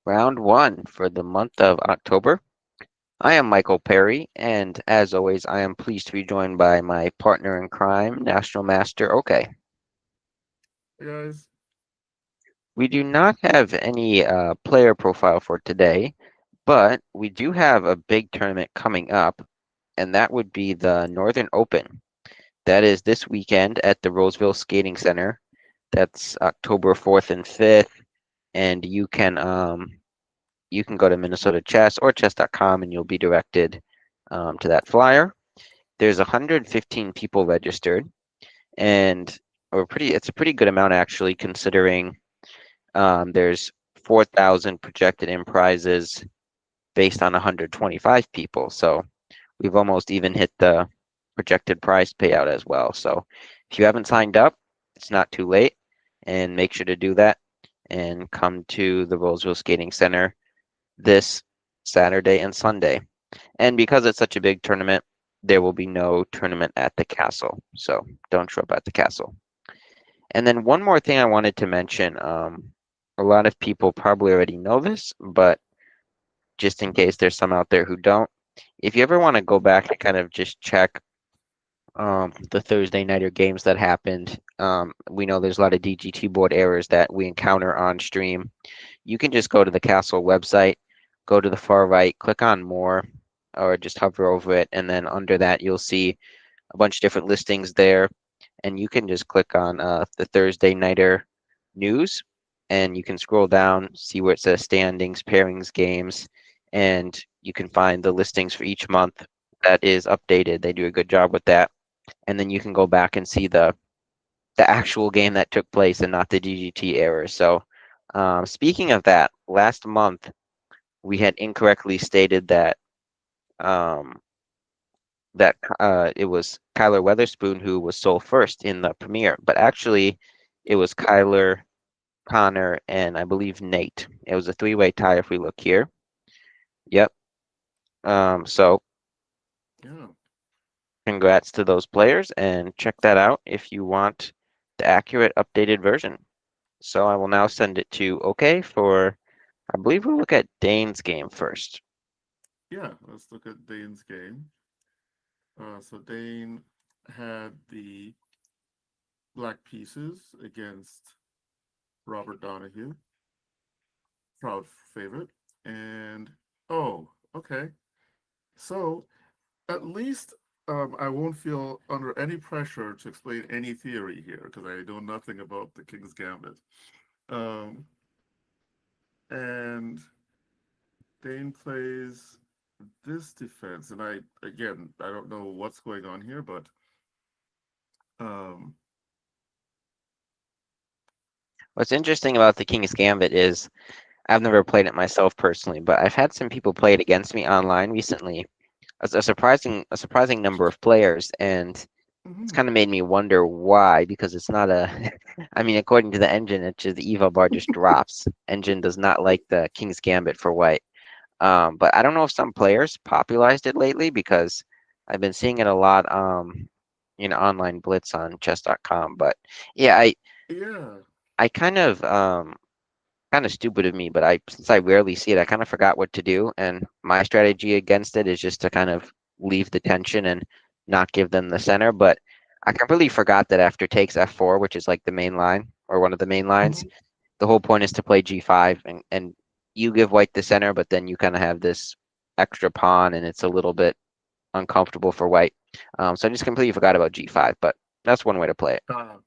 Round one for the month of October. I am Michael Perry, and as always, I am pleased to be joined by my partner in crime, National Master Okay. Hey guys. We do not have any player profile for today, but we do have a big tournament coming up, and that would be the Northern Open. That is this weekend at the Roseville Skating Center. That's October 4th and 5th, and you can go to Minnesota Chess or chess.com and you'll be directed to that flyer. There's 115 people registered, and it's a pretty good amount actually, considering there's 4,000 projected in prizes based on 125 people. So we've almost even hit the projected prize payout as well. So if you haven't signed up, it's not too late, and make sure to do that and come to the Roseville Skating Center this Saturday and Sunday. And because it's such a big tournament, there will be no tournament at the castle. So don't show up at the castle. And then one more thing I wanted to mention. A lot of people probably already know this, but just in case there's some out there who don't, if you ever want to go back and kind of just check the Thursday nighter games that happened, we know there's a lot of DGT board errors that we encounter on stream. You can just go to the castle website, go to the far right, click on more, or just hover over it, and then under that you'll see a bunch of different listings there, and you can just click on the Thursday nighter news, and you can scroll down, see where it says standings, pairings, games, and you can find the listings for each month that is updated. They do a good job with that, and then you can go back and see the actual game that took place and not the DGT errors. So, speaking of that, last month we had incorrectly stated um, that it was Kyler Weatherspoon who was sole first in the premiere, but actually it was Kyler, Connor, and I believe Nate. It was a three-way tie if we look here. Yep. So Yeah. congrats to those players, and check that out if you want the accurate updated version. So I will now send it to OK for, I believe we'll look at Dane's game first. Yeah. Let's look at Dane's game. So Dane had the black pieces against Robert Donahue, proud favorite. And oh, okay. So at least I won't feel under any pressure to explain any theory here because I know nothing about the King's Gambit. Um, and Dane plays this defense, and I don't know what's going on here, but um, What's interesting about the King's Gambit is I've never played it myself personally, but I've had some people play it against me online recently. A surprising number of players, and it's mhm. kind of made me wonder why, because it's not a I mean, according to the engine, it's just the eval bar just drops. Engine does not like the King's Gambit for white. But I don't know if some players popularized it lately, because I've been seeing it a lot online blitz on chess.com. But yeah, Yeah, I kind of stupid of me, but since I rarely see it, I kind of forgot what to do. And my strategy against it is just to kind of leave the tension and not give them the center. But I completely forgot that after takes f4, which is like the main line or one of the main lines, mhm. the whole point is to play g5, and you give white the center, but then you kind of have this extra pawn, and it's a little bit uncomfortable for white. So I just completely forgot about g5, but that's one way to play it. Ah,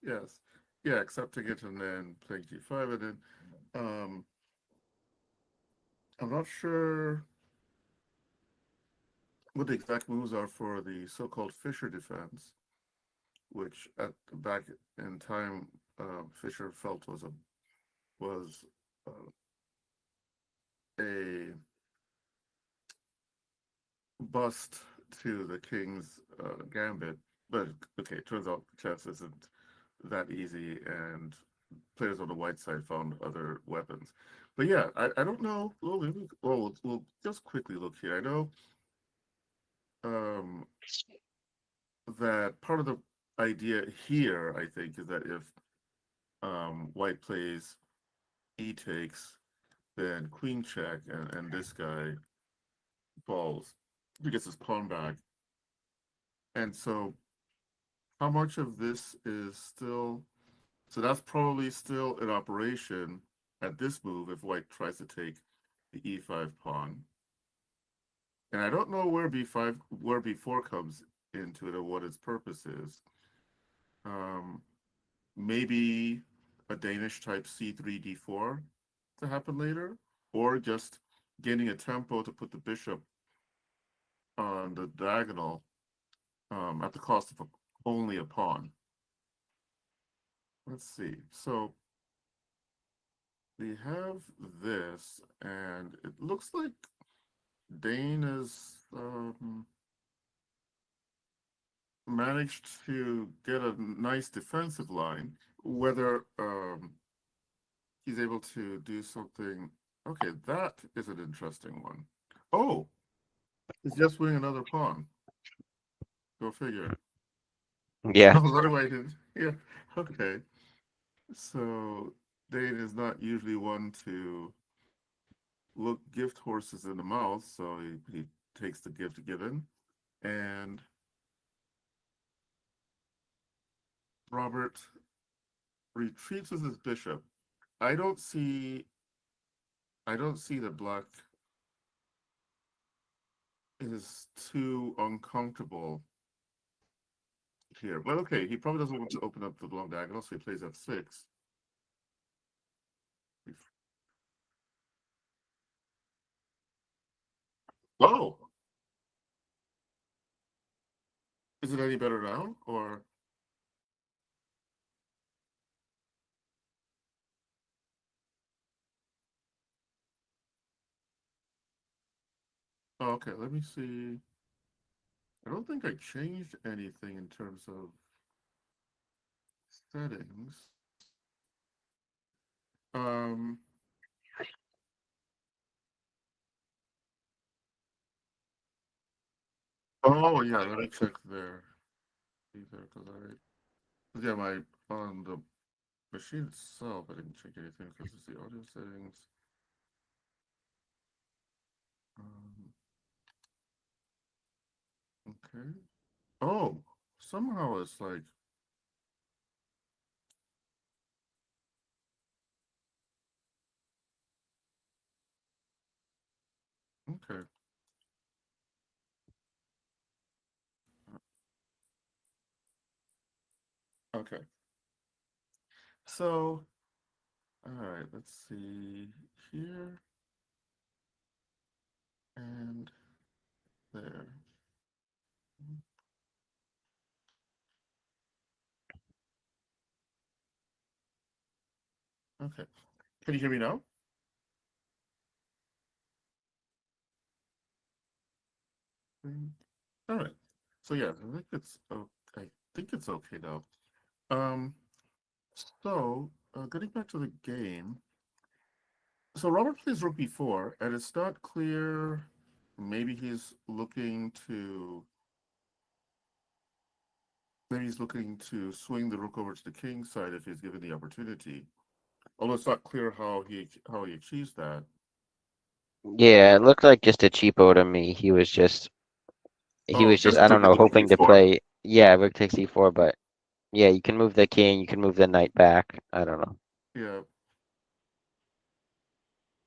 yes, yeah, accepting it and then playing g5, and then um, I'm not sure what the exact moves are for the so-called Fisher defense, which at back in time Fisher felt was a bust to the king's gambit. But okay, it turns out chess isn't that easy, and players on the white side found other weapons. But yeah, I don't know. We'll just quickly look here. I know um, that part of the idea here, I think, is that if white plays e takes, then queen check, and this guy falls. He gets his pawn back. And so how much of this is still, so that's probably still in operation at this move if white tries to take the e5 pawn. And I don't know where b4 comes into it or what its purpose is. Um, maybe a Danish type c3 d4 to happen later, or just gaining a tempo to put the bishop on the diagonal at the cost of only a pawn. Let's see. So we have this, and it looks like Dane has managed to get a nice defensive line. Whether he's able to do something. Okay, that is an interesting one. Oh, he's just winning another pawn. Go figure. Yeah. Oh, right away. Yeah. Okay. So Dane is not usually one to look gift horses in the mouth, so he takes the gift given. And Robert retreats with his bishop. I don't see that black is too uncomfortable here. But okay, he probably doesn't want to open up the long diagonal, so he plays f6. Oh, is it any better now? Or oh, okay, let me see. I don't think I changed anything in terms of settings. Um, oh yeah, let me check there. Either because yeah, my on the machine itself, I didn't check anything because it's the audio settings. Um, okay. Oh, somehow it's like okay. Okay. So, all right, let's see here and there. Okay. Can you hear me now? All right. So yeah, I think it's okay now. Um, so getting back to the game. So Robert plays rook b4, and it's not clear. Maybe he's looking to swing the rook over to the king side if he's given the opportunity. Although it's not clear how he achieves that. Yeah, it looked like just a cheapo to me. He was just Just I to don't win know, the rook hoping to b4. play, yeah, rook takes e4, but yeah, you can move the king, you can move the knight back. I don't know. Yeah.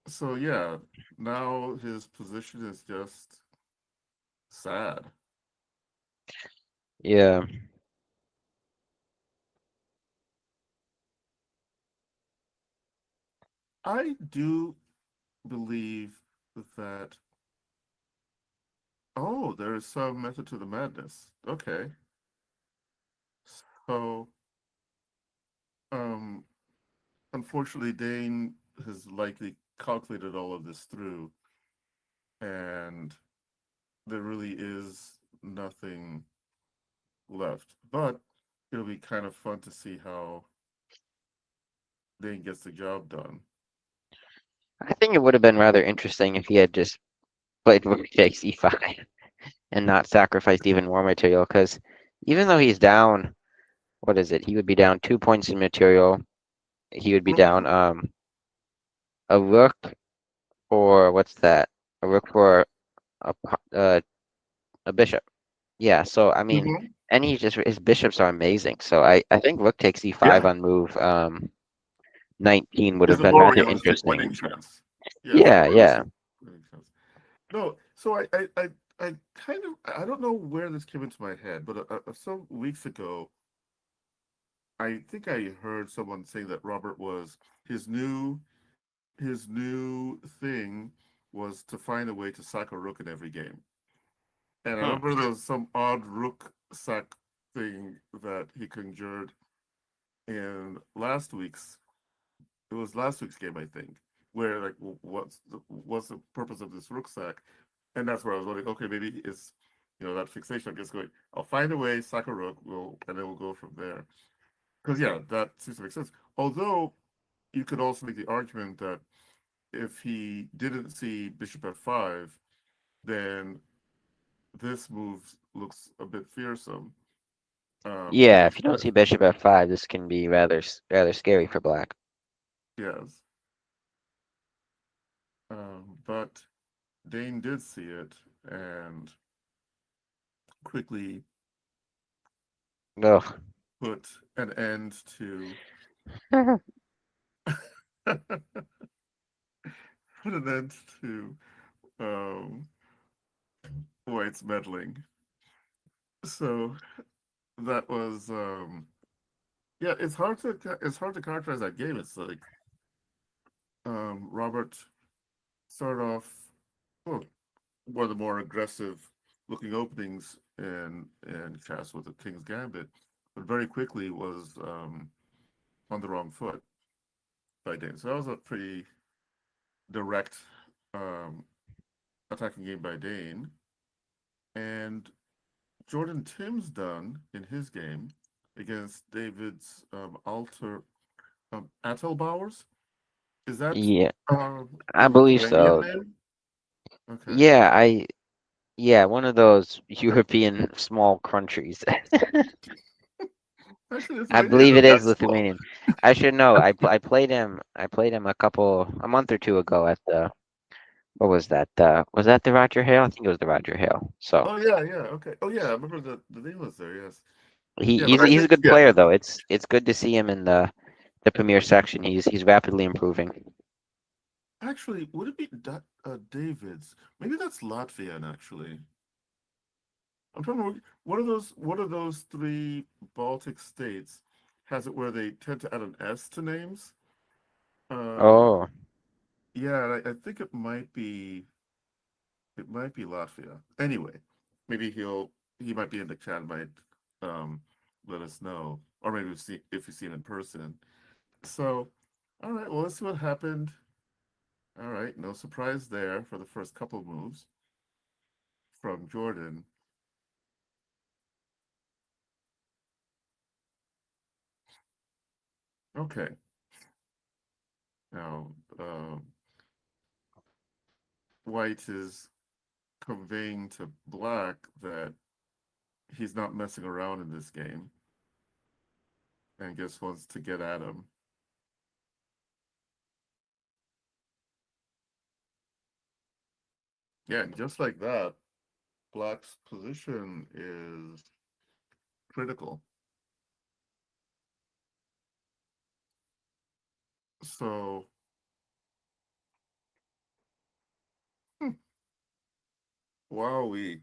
So yeah, now his position is just sad. Yeah. I do believe that. Oh, there's some method to the madness. Okay. So, um, unfortunately, Dane has likely calculated all of this through, and there really is nothing left. But it'll be kind of fun to see how Dane gets the job done. I think it would have been rather interesting if he had just played rook takes e5 and not sacrificed even more material, because even though he's down, what is it? He would be down 2 points in material. He would be down Mhm. a rook for what's that? A rook for a a bishop. Yeah. So I mean, Mhm. and he just his bishops are amazing. So I think rook takes e5 Yeah, on move 19 would is have a been more rather realistic interesting. winning chance. Yeah, it's a Yeah. more Yeah. realistic winning chance. No, so I kind of I don't know where this came into my head, but some weeks ago, I think I heard someone saying that Robert was his new his new thing was to find a way to sack a rook in every game. And I Hmm. remember there was some odd rook sack thing that he conjured in last week's. It was last week's game, I think, where like, what's the purpose of this rook sack? And that's where I was wondering, okay, maybe it's that fixation. I'm just going, I'll find a way, sack a rook, and then we'll go from there. Because yeah, that seems to make sense. Although you could also make the argument that if he didn't see bishop f5, then this move looks a bit fearsome. Yeah. Because If you don't see bishop f5, this can be rather scary for black. yes, but Dane did see it and quickly Ugh. put an end to put an end to um, White's meddling. So that was yeah. It's hard to characterize that game. It's like Robert started off well, one of the more aggressive looking openings in chess with the King's Gambit, but very quickly was on the wrong foot by Dane. So that was a pretty direct um, attacking game by Dane. And Jordan Tim's done in his game against David's Attelbauers. Is that Yeah. a I believe Lithuanian so. name? Okay. Yeah. Yeah. One of those European small countries. Actually, I Lithuania believe isn't it that is small. Lithuanian. I should know. I played him. I played him a month or two ago at the what was that? Was that the Roger Hale? I think it was the Roger Hale. So Oh yeah, yeah, okay. Oh yeah, I remember the name was there. Yes. Yeah, but he's I he's a think good yeah. player though. It's good to see him in the premier section. He's rapidly improving. Actually, would it be David's? Maybe that's Latvian. Actually, I'm trying to remember. One of those three Baltic states has it where they tend to add an S to names. Um, Oh, yeah, I think it might be Latvia. Anyway, maybe he might be in the chat, might um let us know, or maybe if you see him in person. So, all right, well, let's see what happened. All right, no surprise there for the first couple moves from Jordan. Okay, now White is conveying to Black that he's not messing around in this game and just wants to get at him. Yeah, and just like that, Black's position is critical. So, hmm, wowee.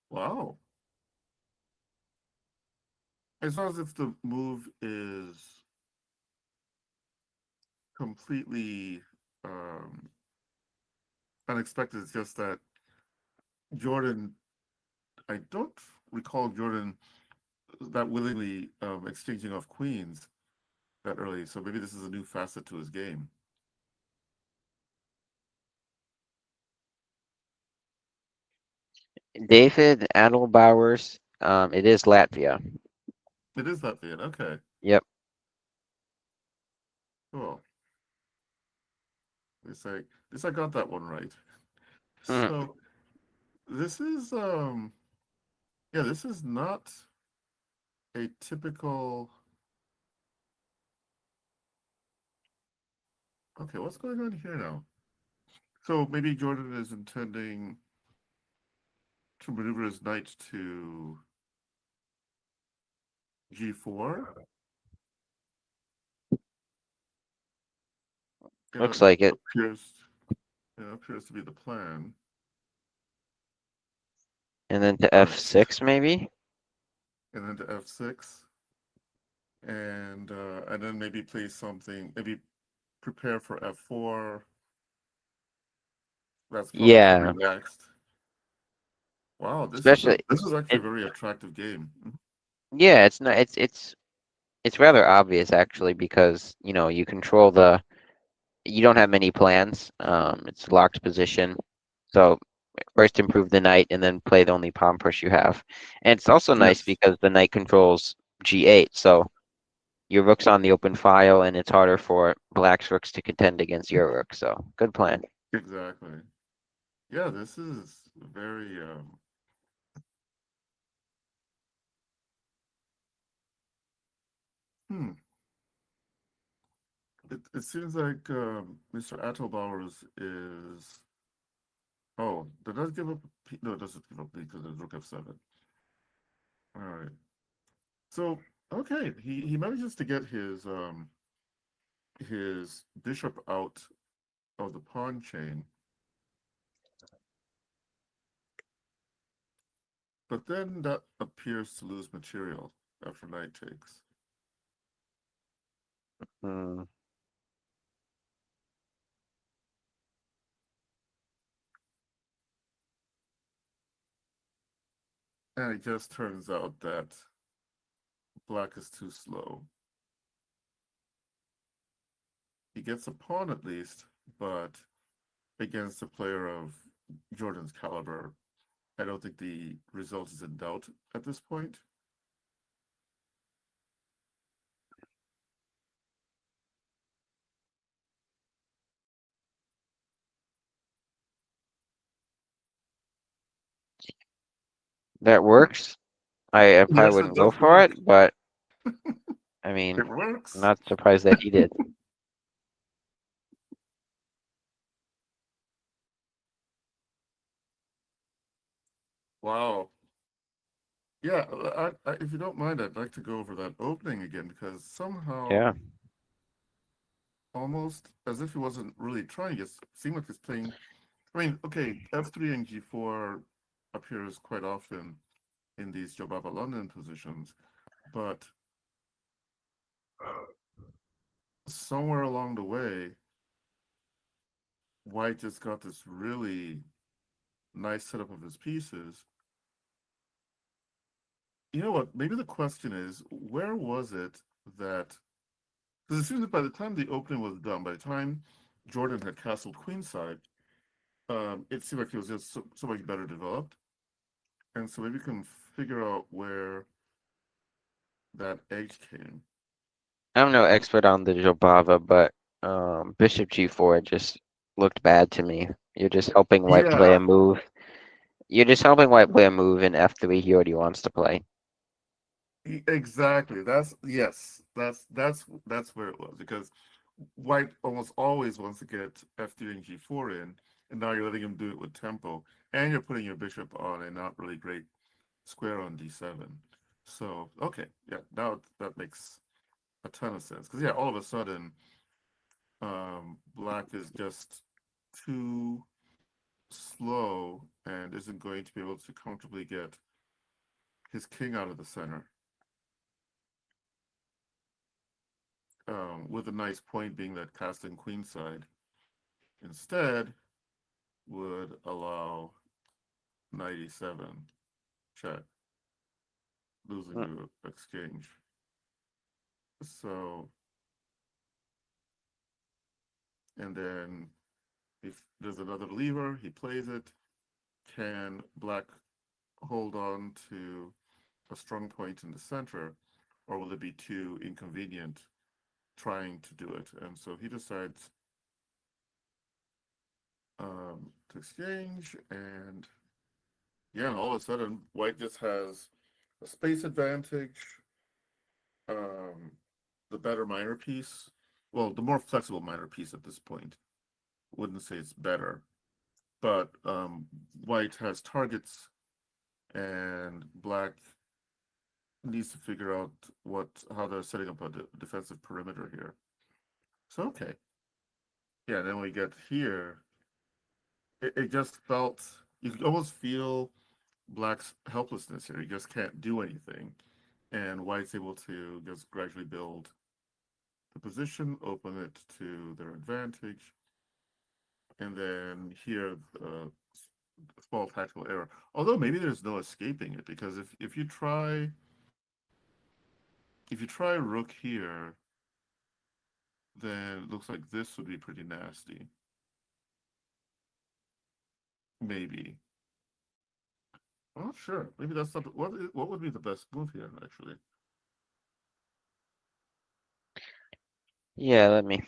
Wow. It's not as if the move is completely unexpected. It's just that Jordan, I don't recall Jordan that willingly exchanging off queens that early. So maybe this is a new facet to his game. David Adelbauers. It is Latvia. It is Latvian. Okay, Yep. cool. At least I got that one right. Mhm. So this is Yeah, this is not a typical. Okay, what's going on here now? So maybe Jordan is intending to maneuver his knight to g4. Yeah, Looks like it. appears to be the plan. And then to Right. f6 maybe? And then to f6. And then maybe play something, maybe prepare for f4. That's probably Yeah, coming next. Wow, especially this is actually it. a very attractive game. Yeah, it's not. It's rather obvious actually because you control the. You don't have many plans. It's a locked position, so first improve the knight and then play the only pawn push you have. And it's also nice Yes, because the knight controls g8, so your rook's on the open file, and it's harder for black's rooks to contend against your rook. So good plan. exactly. Yeah, this is very hmm. It seems like Mr. Attlebowers is. Oh, that does give up. No, it doesn't give up because it's rook f7. All right. So okay, he manages to get his bishop out of the pawn chain, but then that appears to lose material after knight takes. Hmm. And it just turns out that black is too slow. He gets a pawn at least, but against a player of Jordan's caliber, I don't think the result is in doubt at this point. That works. I probably Yes, it wouldn't go does for work. it, but I mean, It I'm works. not surprised that he did. Wow. Yeah, if you don't mind, I'd like to go over that opening again because somehow, Yeah. almost as if he wasn't really trying, it seemed like he's playing. I mean, okay, f3 and g4 appears quite often in these Jobaba London positions, but somewhere along the way, White just got this really nice setup of his pieces. You know what? Maybe the question is, where was it that? Because it seems that by the time the opening was done, by the time Jordan had castled queenside, it seemed like he was just so much better developed, and so maybe we can figure out where that edge came. I'm no expert on the Jobava, but Bishop G4 just looked bad to me. You're just helping White play a Yeah, move. You're just helping White play a move in F3 he already wants to play. exactly. That's where it was because White almost always wants to get f3 and g4 in, and now you're letting him do it with tempo, and you're putting your bishop on a not really great square on d7. So okay, yeah, now that makes a ton of sense because yeah, all of a sudden, Black is just too slow and isn't going to be able to comfortably get his king out of the center. With a nice point being that casting queenside instead would allow knight e7 check, losing Mm. the exchange. So, and then if there's another lever, he plays it. Can Black hold on to a strong point in the center, or will it be too inconvenient trying to do it? And so he decides to exchange, and Yeah, and all of a sudden, white just has a space advantage, um, the better minor piece. Well, the more flexible minor piece at this point. Wouldn't say it's better, but white has targets, and black needs to figure out how they're setting up a defensive perimeter here. So okay, yeah. Then we get here. It just felt you could almost feel black's helplessness here. He just can't do anything, and white's able to just gradually build the position, open it to their advantage, and then here small tactical error. Although maybe there's no escaping it because if you try rook here, then it looks like this would be pretty nasty. Maybe. I'm not sure. Maybe that's not what would be the best move here actually. Yeah, let me.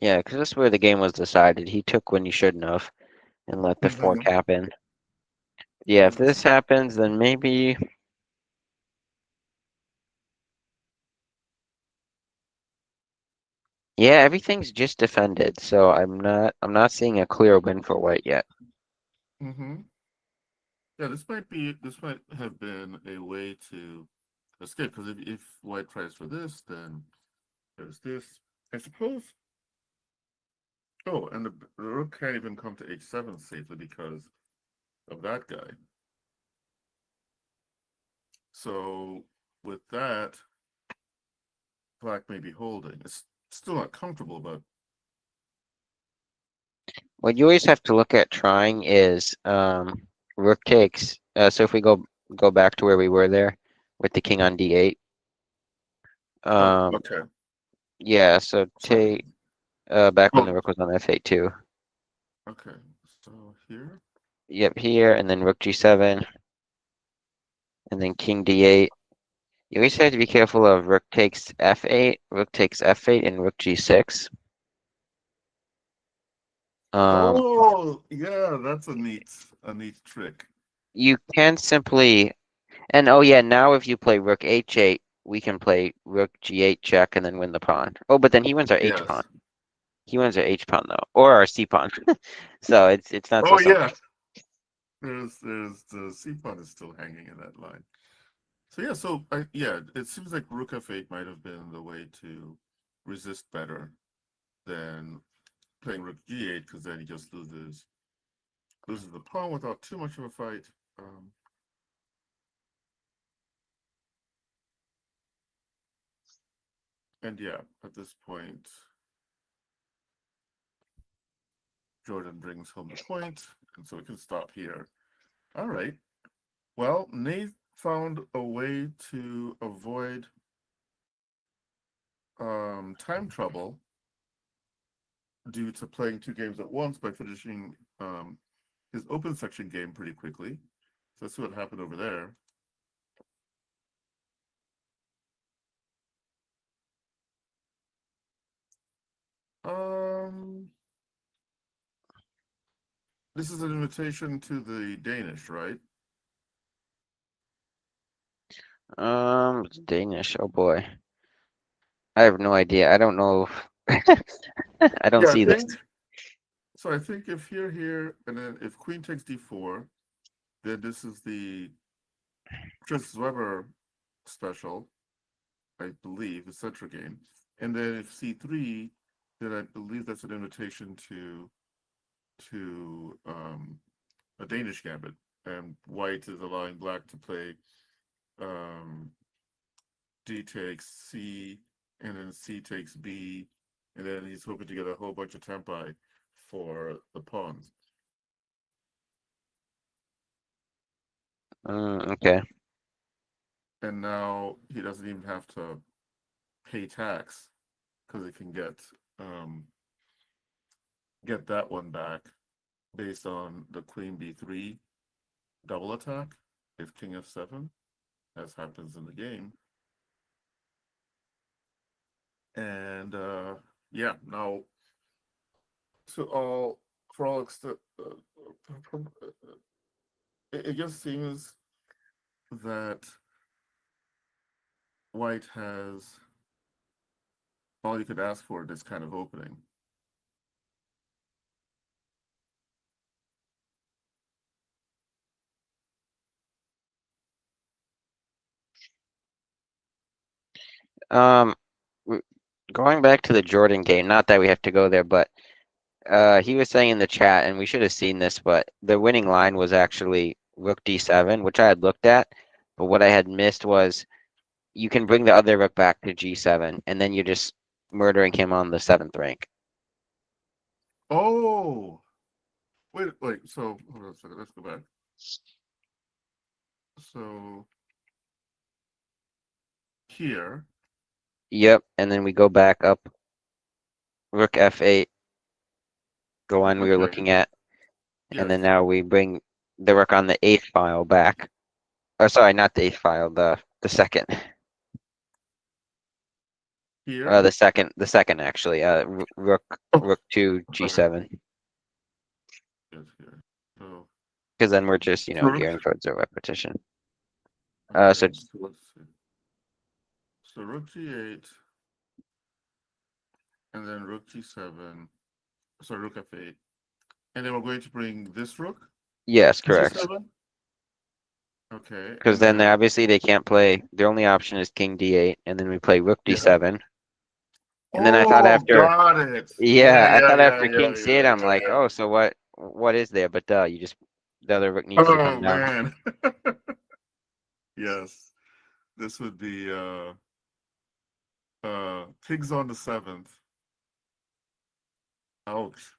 Yeah, because this is where the game was decided. He took when he shouldn't have and let the fork Mm-hmm. happen. Yeah, if And this happens, then maybe. Yeah, everything's just defended, so I'm not seeing a clear win for white yet. mm-hmm. Yeah, this might have been a way to escape because if white tries for this, then there's this. I suppose. Oh, and the rook can't even come to h7 safely because of that guy. So with that, black may be holding. It's still not comfortable, but What you always have to look at trying is rook takes. So if we go back to where we were there with the king on d8. oh, Um, okay. yeah, so Sorry. take back when the Oh, rook was on f8 too. okay. So here. Yep, here and then rook g7 and then king d8. You always have to be careful of rook takes f8, rook takes f8, and rook g6. Um, Oh, yeah, that's a neat trick. you can simply, and oh yeah, now if you play rook h8, we can play rook g8 check and then win the pawn. Oh, but then he wins our h pawn. Yes. He wins our h pawn though, or our c pawn. So it's not so Oh, simple. yeah. There's the C pawn is still hanging in that line. So yeah, yeah, it seems like rook f8 might have been the way to resist better than playing rook g8 because then he just loses the pawn without too much of a fight. Um, and yeah, at this point, Jordan brings home the point, and so we can stop here. All right. Well, Nate found a way to avoid time trouble due to playing two games at once by finishing his open section game pretty quickly. So let's see what happened over there. Um, this is an invitation to the Danish, right? It's Danish. Oh boy, I have no idea. I don't know. I don't Yeah, I see this. think so. I think if you're here, and then if Queen takes d4, then this is the Chris Weber special, I believe, the Central game. And then if c3, then I believe that's an invitation to a Danish gambit, and white is allowing black to play um, D takes C, and then C takes B, and then he's hoping to get a whole bunch of tempi for the pawns. Okay. And now he doesn't even have to pay tax because he can get that one back based on the queen b3 double attack if king f7, as happens in the game. And yeah, now to all for all extent, it just seems that white has all you could ask for in this kind of opening. Um, going back to the Jordan game, not that we have to go there, but he was saying in the chat, and we should have seen this, but the winning line was actually Rook D7, which I had looked at, but what I had missed was you can bring the other rook back to G7, and then you're just murdering him on the 7th rank. Oh, wait. So hold on a second. Let's go back. So here, Yep, and then we go back up, Rook F8, the one we were okay, looking at, and then yes, now we bring the rook on the 8th file back. Oh, sorry, not the 8th file, the second. here. The second actually. Rook Oh, Rook 2 okay, G7, yes, here. So, because then we're just so rook. gearing towards a repetition. So Okay, so let's see. So rook g8, and then rook g7. Sorry, rook f8, and then we're going to bring this rook yes, to correct. g7. Okay, Because and then then obviously they can't play. Their only option is King D8, and then we play Rook yeah. D7. And then I thought Oh, after, got it. yeah, Yeah, I yeah, thought yeah, after yeah, King yeah, C8, I'm yeah, like, yeah. oh, so what is there? But you just the other rook needs to come Oh down. man. Yes, this would be pigs on the 7th. Ouch.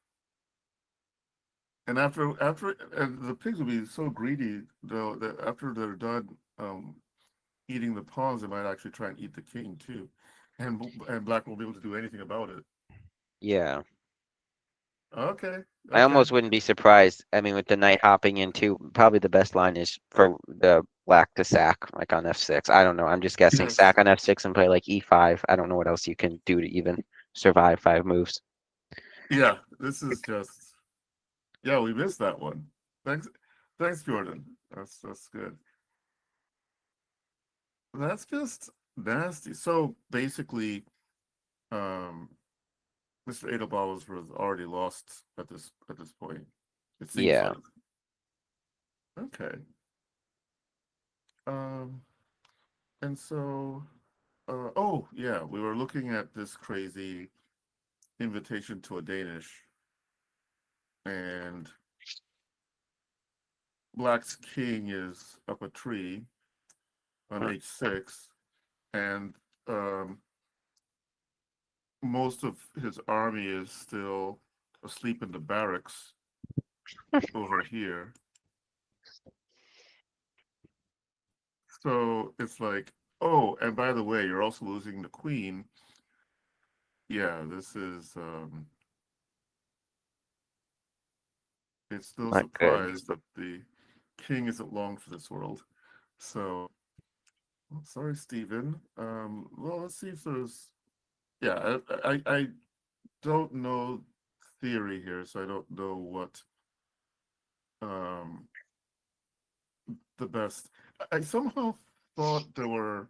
And and the pigs would be so greedy though that after they're done eating the pawns, they might actually try and eat the king too, and black won't be able to do anything about it. Yeah, Okay, I okay, almost wouldn't be surprised. I mean, with the knight hopping in too, probably the best line is for the black to sack, like on F6. I don't know. I'm just guessing. yes, Sack on F6 and play like E5. I don't know what else you can do to even survive 5 moves. yeah. This is just yeah. We missed that one. Thanks, thanks, Jordan. That's good. That's just nasty. So basically, um, Mr. Edelbauer was already lost at this point. It seems Yeah. like. Okay. Um, and so, oh yeah, we were looking at this crazy invitation to a Danish, and Black's king is up a tree on h6, and most of his army is still asleep in the barracks over here. So it's like, oh, and by the way, you're also losing the queen. Yeah, this is it's no Not good. surprise that the king isn't long for this world. So sorry, Stephen. Well, let's see if there's yeah, I don't know theory here, so I don't know what um the best. I somehow thought there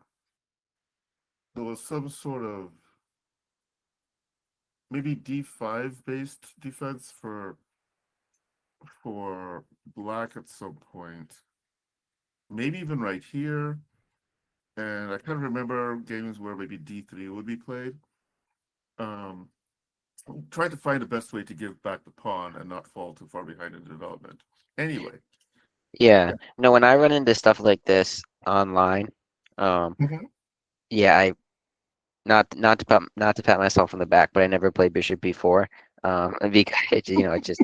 was some sort of maybe D5 based defense for black at some point. Maybe even right here. And I kind of remember games where maybe D3 would be played. Um, try to find the best way to give back the pawn and not fall too far behind in development. Anyway. Yeah. No, when I run into stuff like this online, um, Mhm. yeah, I not to pat myself on the back, but I never played bishop before. Because it just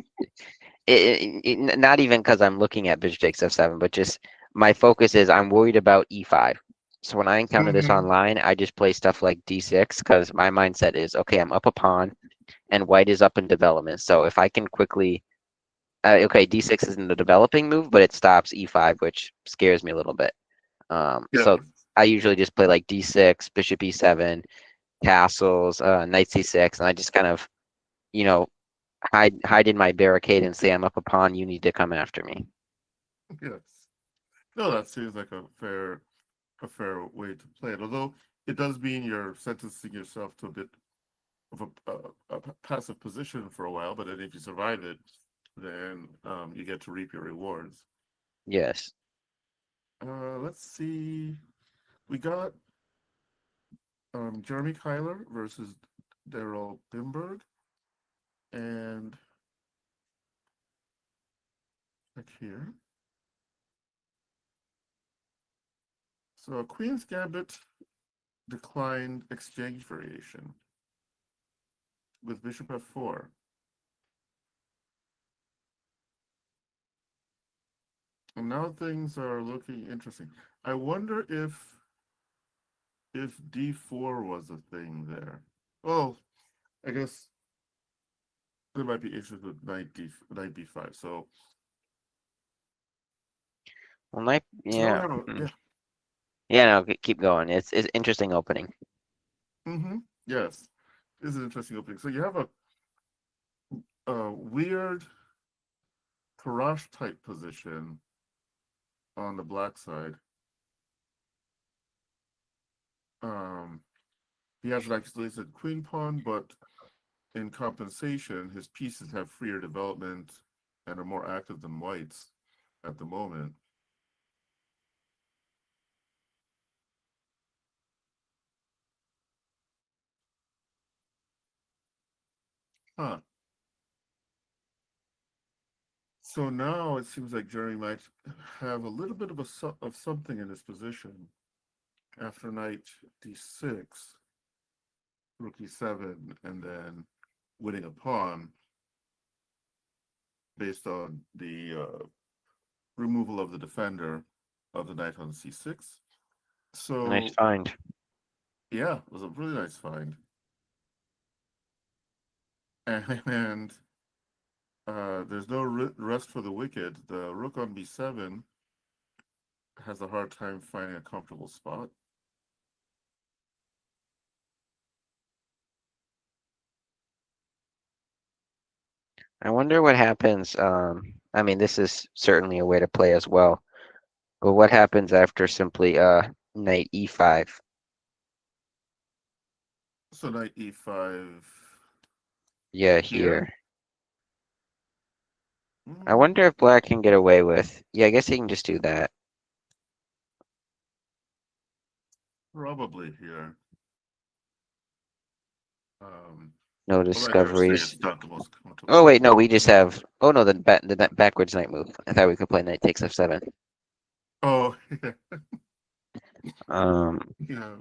not even because I'm looking at bishop takes f7, but just my focus is I'm worried about e5. So when I encounter this Mhm. online, I just play stuff like d6 because my mindset is okay, I'm up a pawn and white is up in development. So if I can quickly okay, d6 isn't a developing move, but it stops e5, which scares me a little bit. Yeah. So I usually just play like d6, bishop e7, castles, knight c6, and I just kind of, you know, hide in my barricade and say I'm up a pawn. You need to come after me. Yes. No, that seems like a fair way to play it. Although it does mean you're sentencing yourself to a bit of a passive position for a while. But then if you survive it, then you get to reap your rewards. Yes. Let's see. We got Jeremy Kyler versus Daryl Bimberg, and check here. So Queen's Gambit declined exchange variation with Bishop f4. And now things are looking interesting. I wonder if d4 was a thing there. Oh, I guess there might be issues with knight b5. So Well, knight. now we Yeah. have a Hmm. yeah. Yeah. No. Keep going. It's interesting opening. Mm-hmm. Yes, this is an interesting opening. So you have a weird Karash type position on the black side. Um, he has like said queen pawn, but in compensation, his pieces have freer development and are more active than white's at the moment. Huh. So now it seems like Jerry might have a little bit of of something in his position after knight d6, rook e7, and then winning a pawn based on the removal of the defender of the knight on c6. Nice So find. yeah, it was a really nice find. And there's no rest for the wicked. The rook on b7 has a hard time finding a comfortable spot. I wonder what happens. I mean, this is certainly a way to play as well. But what happens after simply knight e5? So knight e5 Yeah, here. here. I Mm, wonder if black can get away with. Yeah, I guess he can just do that. probably here. Um, No although I never say discoveries. it's not the most comfortable Oh wait, way. no, we just have. Oh no, the backwards knight move. I thought we could play knight takes f7. Oh, yeah. Um, Yeah.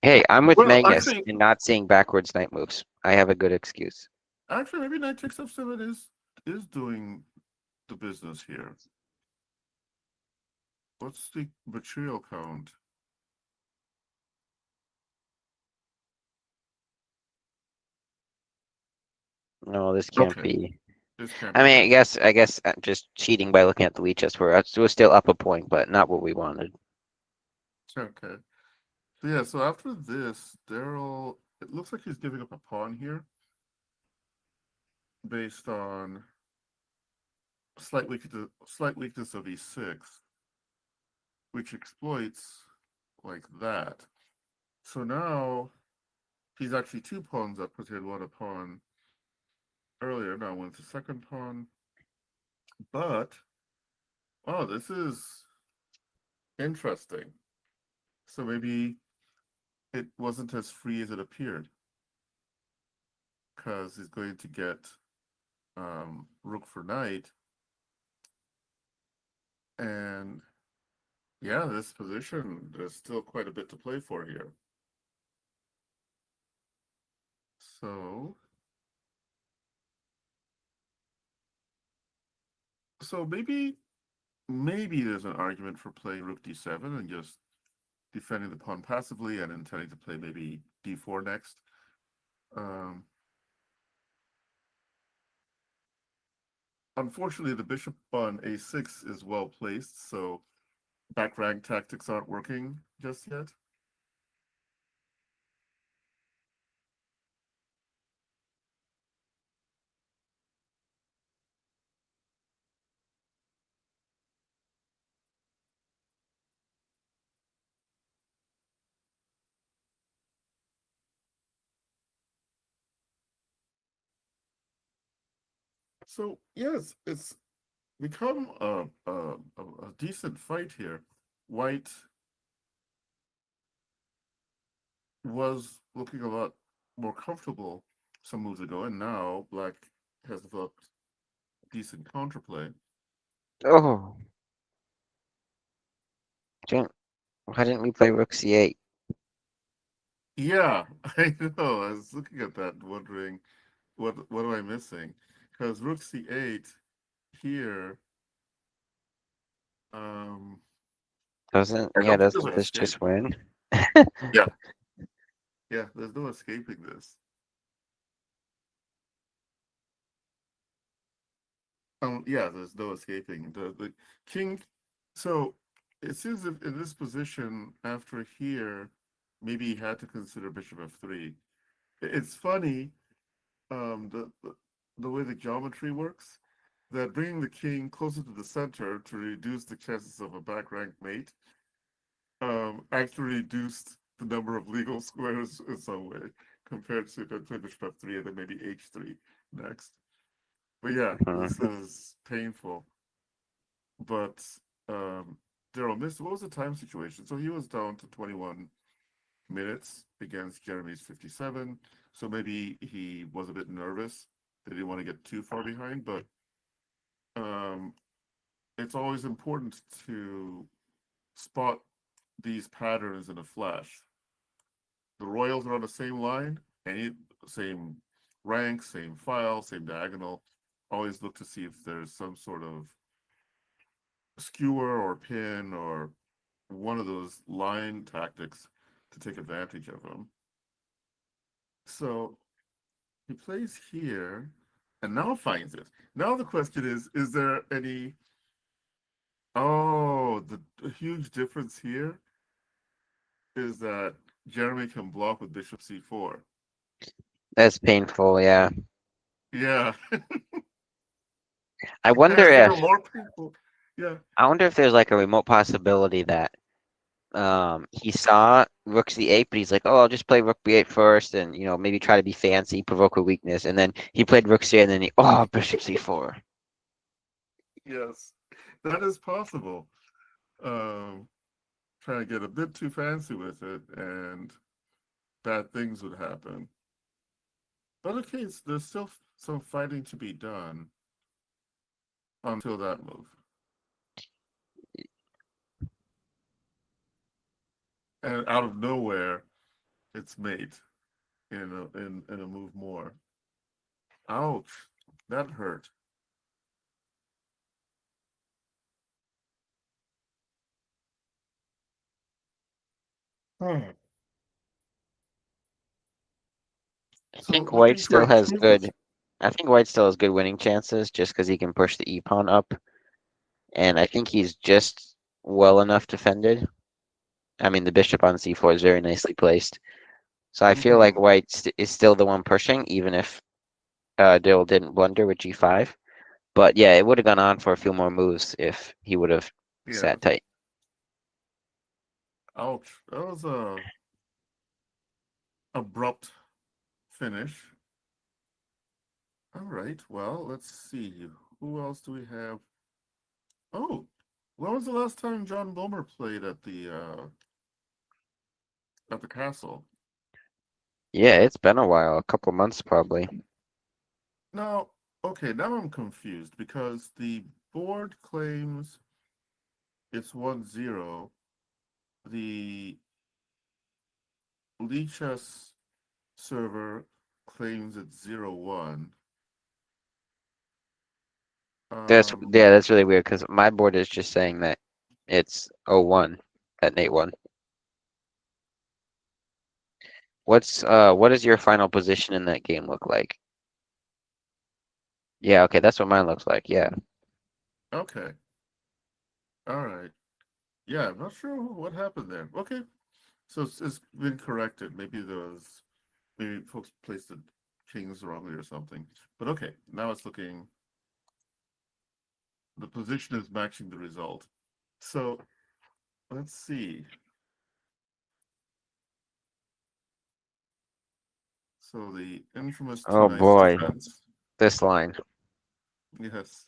hey, I'm with Well, Magnus in not seeing backwards knight moves. I have a good excuse. actually, maybe knight takes f7 is doing the business here. What's the material count? No, this can't Okay, be. this can't I be mean, right. I guess just cheating by looking at the Lichess for us. It was still up a point, but not what we wanted. Okay. So yeah, so after this, Daryl, it looks like he's giving up a pawn here based on slight weakness of e6, which exploits like that. So now he's actually two pawns up because he had won a pawn earlier. Now wins the second pawn. But oh, this is interesting. So maybe it wasn't as free as it appeared because he's going to get rook for knight. And yeah, this position, there's still quite a bit to play for here. So, so maybe there's an argument for playing rook d7 and just defending the pawn passively and intending to play maybe d4 next. Um, Unfortunately, the bishop on a6 is well placed, so back rank tactics aren't working just yet. So yes, it's become a decent fight here. White was looking a lot more comfortable some moves ago, and now Black has developed decent counterplay. Oh, didn't, why didn't we play Rook C8? Yeah, I know. I was looking at that, wondering what am I missing? Because Rook C8 here, um, I don't think there's Doesn't an this escape. just win? Yeah, yeah. There's no escaping this. Yeah, there's no escaping the king. So it seems if in this position after here, maybe he had to consider bishop f3. It's funny, the way the geometry works, that bringing the king closer to the center to reduce the chances of a back rank mate, actually reduced the number of legal squares in some way compared to the bishop f3 and then maybe h3 next. But yeah, this Mhm. is painful. But um, Daryl missed. What was the time situation? So he was down to 21 minutes against Jeremy's 57. So maybe he was a bit nervous. They didn't want to get too far behind, but um, it's always important to spot these patterns in a flash. The Royals are on the same line, any same rank, same file, same diagonal. Always look to see if there's some sort of skewer or pin or one of those line tactics to take advantage of them. So he plays here and now finds it. Now the question is there any. Oh, the huge difference here is that Jeremy can block with bishop c4. That's painful, yeah. Yeah, I and wonder it's even if more painful. Yeah, I wonder if there's like a remote possibility that he saw Rook C8, but he's like, oh, I'll just play Rook B8 first, and maybe try to be fancy, provoke a weakness, and then he played Rook C8, and then Bishop C4. yes, that is possible. Um, Trying to get a bit too fancy with it, and bad things would happen. But okay, there's still some fighting to be done until that move. And out of nowhere, it's mate in a move more. Ouch, that hurt. Hmm. I So think White looking to still has improve good. this. I think White still has good winning chances, just because he can push the E pawn up, and I think he's just well enough defended. I mean, the bishop on C4 is very nicely placed, so I feel like Mm-hmm. White is still the one pushing, even if Dill didn't blunder with G5. But yeah, it would have gone on for a few more moves if he would have Yeah. sat tight. Ouch. That was a abrupt finish. All right. Well, let's see. Who else do we have? Oh, when was the last time John Bulmer played at the castle? Yeah, it's been a while, a couple months probably. Now, okay, now I'm confused because the board claims it's 1-0. The Lichess server claims it's 0-1. Um, That's really weird because my board is just saying that it's 0-1 that Nate won. What does your final position in that game look like? Yeah, okay, that's what mine looks like. Yeah. okay. All right. Yeah, I'm not sure what happened there. Okay. So it's been corrected. Maybe folks placed the kings wrongly or something. But okay, now it's looking, the position is matching the result. So let's see. So the infamous too Oh nice boy, defense. this line. Yes.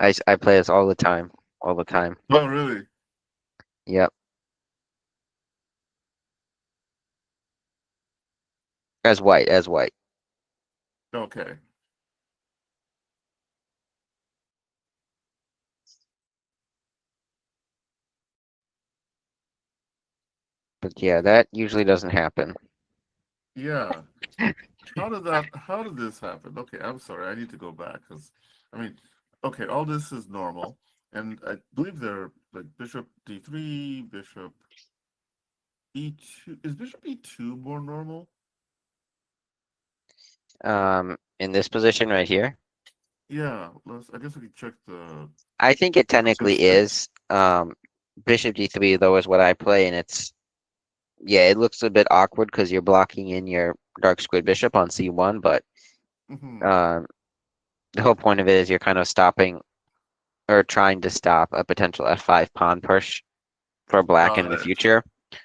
I play this all the time, all the time. Oh, really? Yep, as white, as white. Okay. But yeah, that usually doesn't happen. Yeah. How did this happen? Okay, I'm sorry. I need to go back because, I mean, okay, all this is normal. And I believe they're like bishop d3, bishop e2. Is bishop e2 more normal? In this position right here, Yeah, I guess we can check the I think it technically statistics. is. Bishop d3 though is what I play, and it's yeah, it looks a bit awkward because you're blocking in your dark squid bishop on c1, but Hmm. um, the whole point of it is you're kind of stopping or trying to stop a potential f5 pawn push for black in Got the it. future,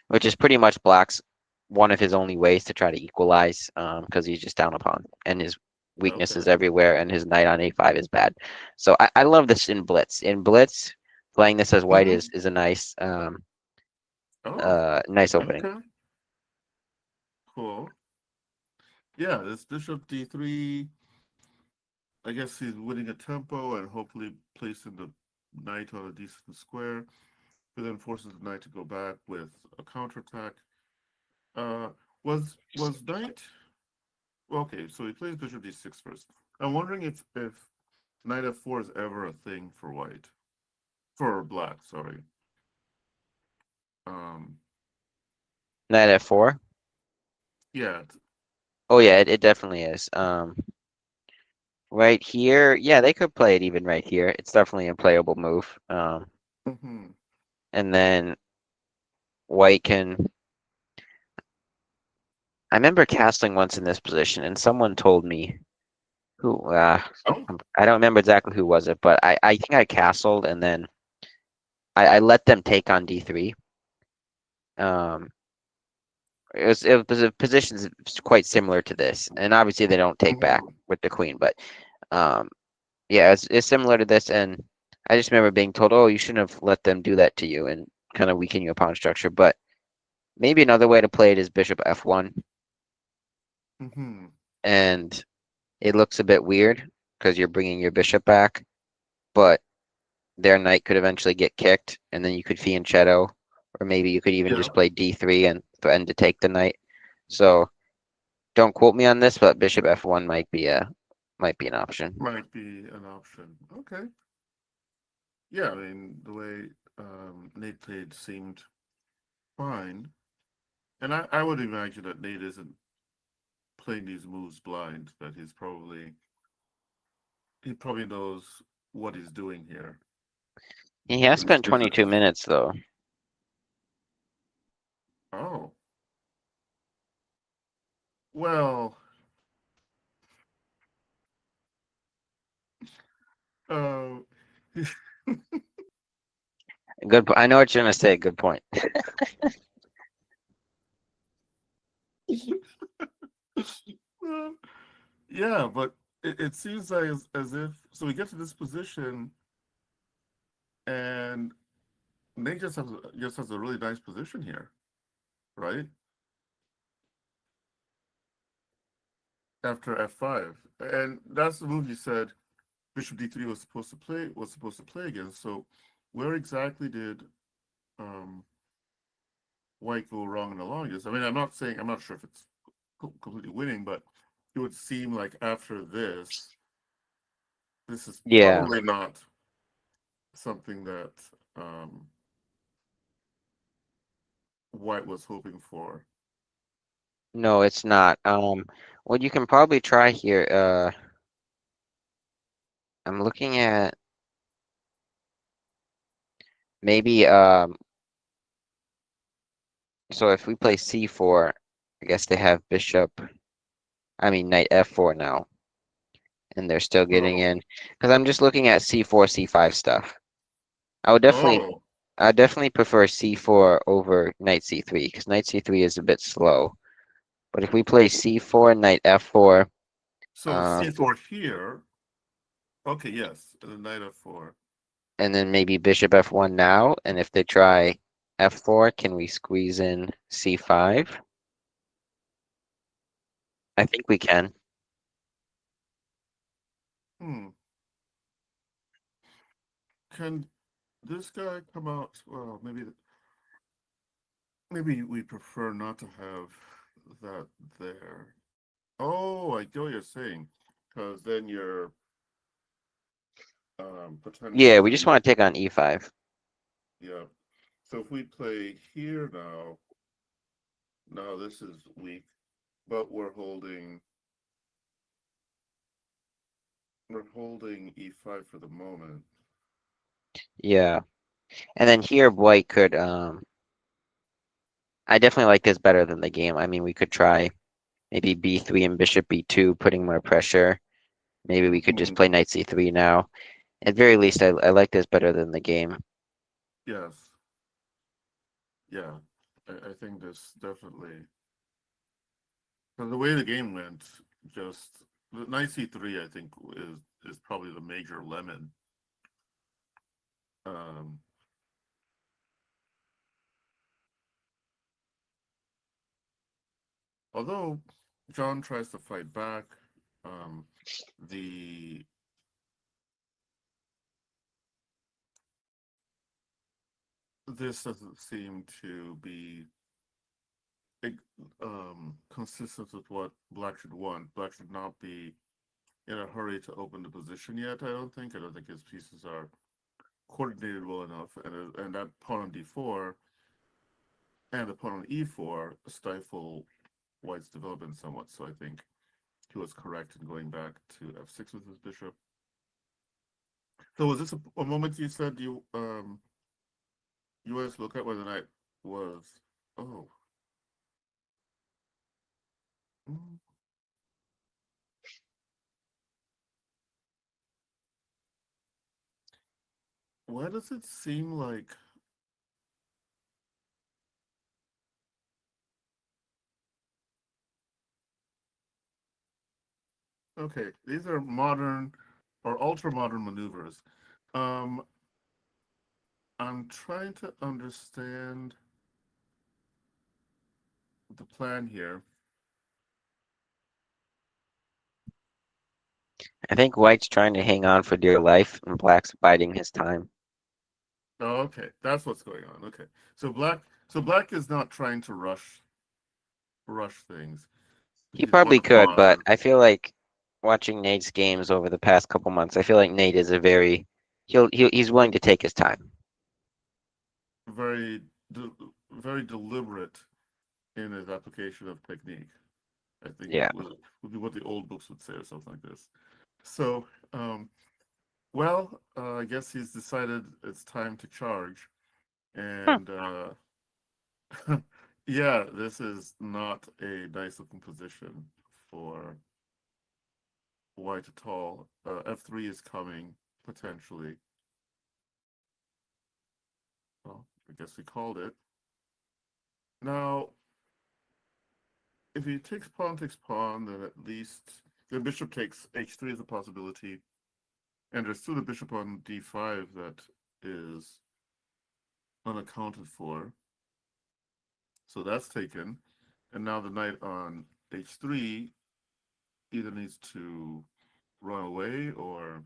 which is pretty much black's one of his only ways to try to equalize, because he's just down a pawn and his weakness is Okay. everywhere, and his knight on a5 is bad. So I love this in blitz. In blitz, playing this as white Hmm. is a nice Oh, nice opening. okay. Cool. Yeah, this bishop d3. I guess he's winning a tempo and hopefully placing the knight on a decent square, but then forces the knight to go back with a counterattack. Uh, was knight okay? So he plays bishop d6 first. I'm wondering if knight f4 is ever a thing for white, for black. Sorry. Um, Knight f4. yeah. Oh yeah, it definitely is. Right here, yeah, they could play it even right here. It's definitely a playable move. Hmm. And then white can. I remember castling once in this position, and someone told me who. Oh, I don't remember exactly who was it, but I think I castled, and then I let them take on d3. Um, it was a position quite similar to this, and obviously they don't take back hmm. with the queen, but um, yeah, it's similar to this, and I just remember being told, oh, you shouldn't have let them do that to you and kind of weaken your pawn structure. But maybe another way to play it is bishop f1, Hmm. and it looks a bit weird because you're bringing your bishop back, but their knight could eventually get kicked, and then you could fianchetto, or maybe you could even Yeah, just play d3 and threaten to take the knight. So don't quote me on this, but bishop f1 might be an option. might be an option. Okay. Yeah, I mean the way Nate played seemed fine, and I would imagine that Nate isn't playing these moves blind. That he probably knows what he's doing here He has when he's spent plays it. 22 minutes though. Oh well, uh, I know what you're gonna say. Good point. well, yeah, but it seems like as if so we get to this position and Nate just has a really nice position here, right? After f5, and that's the move you said bishop d3 was supposed to play against. So where exactly did um, white go wrong in the longest? I mean, I'm not sure if it's completely winning, but it would seem like after this is Yeah. probably not something that um, white was hoping for. No, it's not. What you can probably try here, I'm looking at maybe so if we play c4, I guess they have knight f4 now, and they're still getting Oh, in. Because I'm just looking at c4, c5 stuff. I would definitely oh, I definitely prefer c4 over knight c3 because knight c3 is a bit slow. But if we play c4, knight f4, so um, c4 here. Okay, yes, and the knight f4. and then maybe bishop f1 now. And if they try f4, can we squeeze in c5? I think we can. Hmm. Can this guy come out? Well, maybe we prefer not to have that there. Oh, I get what you're saying, because then you're Yeah, we just potentially, want to take on e5. yeah. So if we play here now, now this is weak, but we're holding e5 for the moment. Yeah. And then here white could I definitely like this better than the game. I mean, we could try maybe b3 and bishop b2, putting more pressure. Maybe we could just Hmm. play knight c3 now. At very least, I like this better than the game. Yes, yeah. I think this definitely. So the way the game went, just the knight c3, I think is probably the major lemon. Um, Although John tries to fight back, um, the this doesn't seem to be consistent with what Black should want. Black should not be in a hurry to open the position yet. I don't think. I don't think his pieces are coordinated well enough, and that pawn on d4 and the pawn on e4 stifle White's development somewhat. So I think he was correct in going back to f6 with his bishop. So was this a moment you said you always look at where the knight was? Oh, mm, why does it seem like okay? These are modern or ultra modern maneuvers. Um, I'm trying to understand the plan here. I think white's trying to hang on for dear life, and black's biding his time. Oh, okay, that's what's going on. Okay, so black is not trying to rush things. He He's more probably could, but modern, I feel like watching Nate's games over the past couple months, I feel like Nate is a very he's willing to take his time. very very deliberate in his application of technique. I think Yeah. would be what the old books would say or something like this. So, well, I guess he's decided it's time to charge. Huh. And yeah, this is not a nice looking position for white at all. F3 is coming potentially. Well, I guess we called it. Now, if he takes pawn, then at least the bishop takes h3 is a possibility. And there's still the bishop on d5 that is unaccounted for. So that's taken. And now the knight on h3 either needs to run away or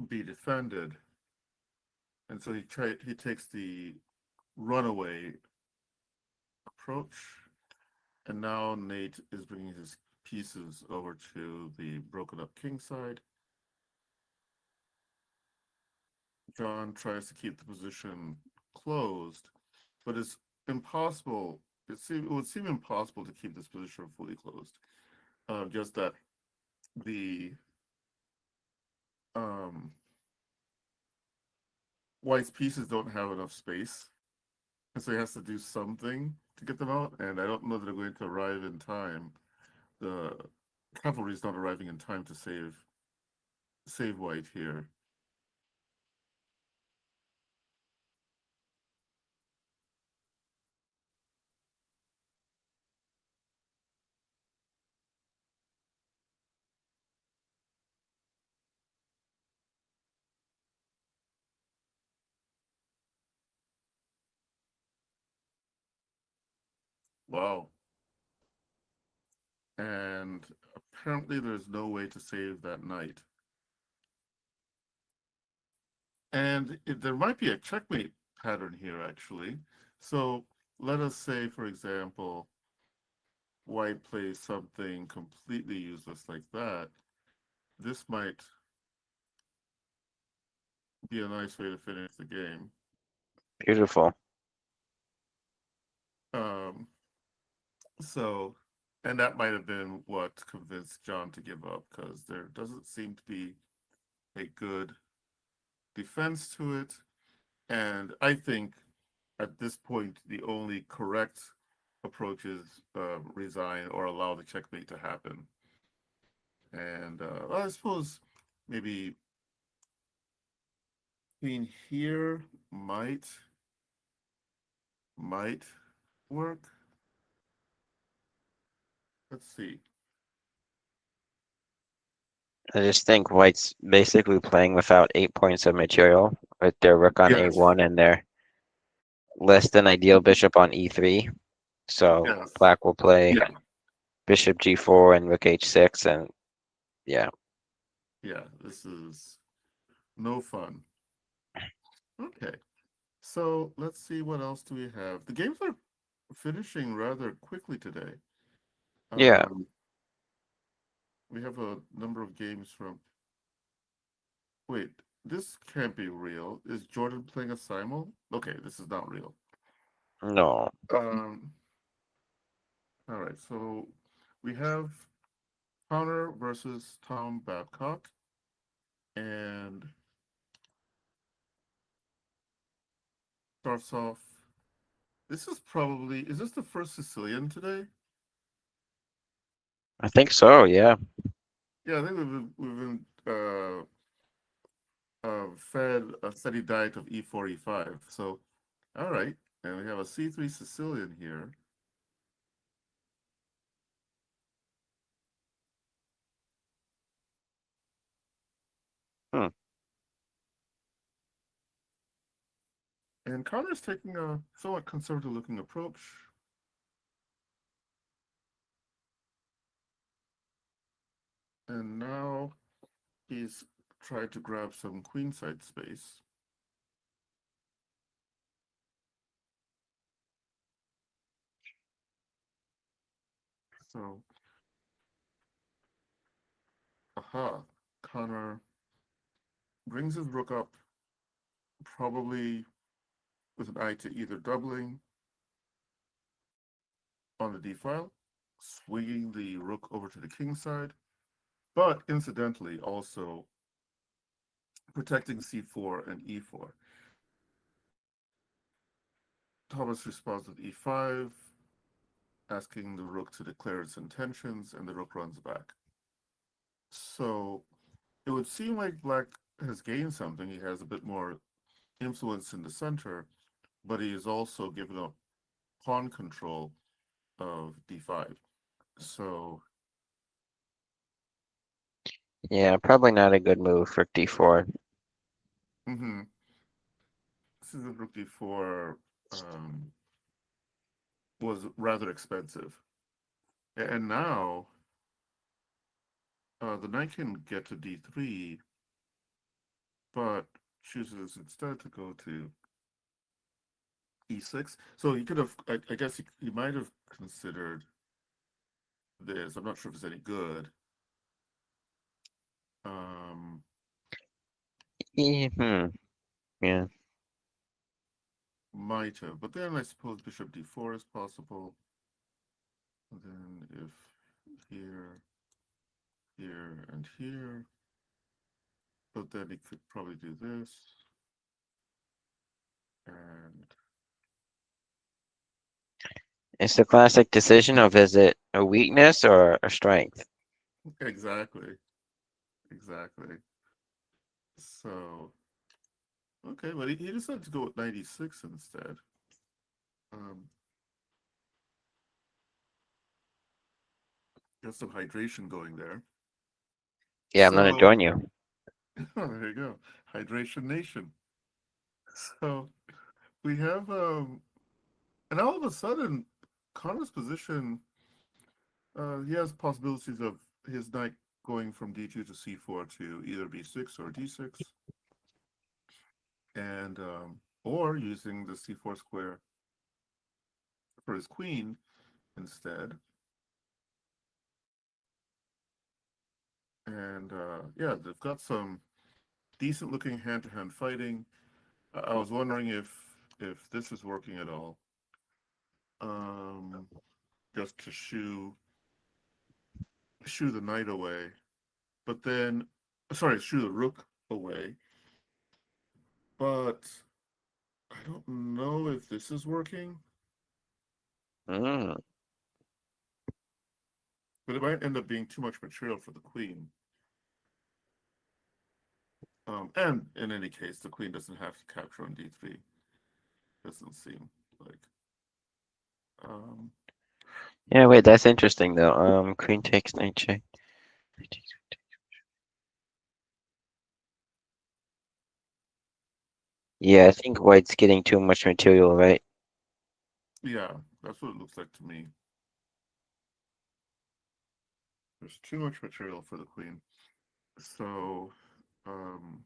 be defended. And so he takes the runaway approach. And now Nate is bringing his pieces over to the broken up king side. John tries to keep the position closed, but it's impossible. It would seem impossible to keep this position fully closed. Just that the um, White's pieces don't have enough space, and so he has to do something to get them out. And I don't know that they're going to arrive in time. The cavalry is not arriving in time to save White here. Wow. And apparently there's no way to save that knight. And there might be a checkmate pattern here, actually. So let us say, for example, white plays something completely useless like that. This might be a nice way to finish the game. Beautiful. Um, so, and that might have been what convinced John to give up because there doesn't seem to be a good defense to it. And I think at this point, the only correct approach is resign or allow the checkmate to happen. And well, I suppose maybe being here might work. Let's see. I just think white's basically playing without 8 points of material with their rook on Yes. a1 and their less than ideal bishop on e3. So Yes. black will play Yeah. bishop g4 and rook h6, and yeah. Yeah. This is no fun. Okay. So let's see what else do we have. The games are finishing rather quickly today. Yeah. Um, we have a number of games from. Wait, this can't be real. Is Jordan playing a simul? Okay, this is not real. No. Um, all right, so we have Connor versus Tom Babcock, and starts off. Is this the first Sicilian today? I think so, yeah. Yeah, I think we've been fed a steady diet of e4, e5. So, all right, and we have a c3 Sicilian here. Hmm. And Connor's taking a somewhat conservative looking approach. And now he's tried to grab some queenside space. So, aha, Connor brings his rook up, probably with an eye to either doubling on the d file, swinging the rook over to the king side, but incidentally also protecting c4 and e4. Thomas responds with e5, asking the rook to declare its intentions, and the rook runs back. So it would seem like black has gained something. He has a bit more influence in the center, but he is also given up pawn control of d5. So, Yeah, probably not a good move for d4. mm-hmm, this is a rook d4 um, was rather expensive. And now the knight can get to d3, but chooses instead to go to e6. So he could have, I guess he might have considered this. I'm not sure if it's any good. Um, Hmm. Yeah. might have, but then I suppose bishop d4 is possible. And then if here, here, and here, but then he could probably do this. And It's the classic decision of is it a weakness or a strength? exactly, exactly. So, okay, but he decided to go with 96 instead. Um, got some hydration going there. Yeah, I'm gonna So, join you. there you go. Hydration Nation. So we have and all of a sudden Connor's position, he has possibilities of his knight going from d2 to c4 to either b6 or d6, and or using the c4 square for his queen instead. And yeah, they've got some decent looking hand-to-hand fighting. I was wondering if this is working at all. Um, just to shoo the knight away, but then, sorry, shoo the rook away. But I don't know if this is working. Mm. But it might end up being too much material for the queen. And in any case, the queen doesn't have to capture on d3. Doesn't seem like. Um, Yeah, wait, that's interesting though. Queen takes knight check. Yeah, I think white's getting too much material, right? yeah, that's what it looks like to me. There's too much material for the queen. So, um,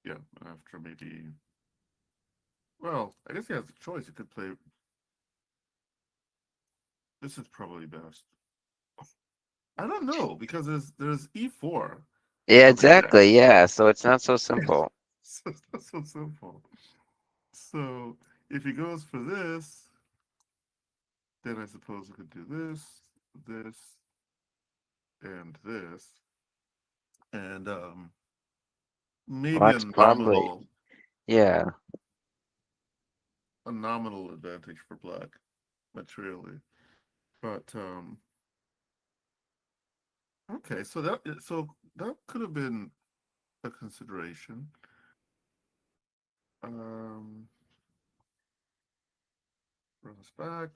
yeah, after maybe. Well, I guess he has a choice. He could play. This is probably best. I don't know because there's e4. Yeah, Okay, yeah. exactly. Yeah, so it's not so simple. So it's not so simple. So if he goes for this, then I suppose we could do this, and this, and maybe Black's probably, yeah. a nominal advantage for black materially. But okay, so that could have been a consideration. Um, Run this back.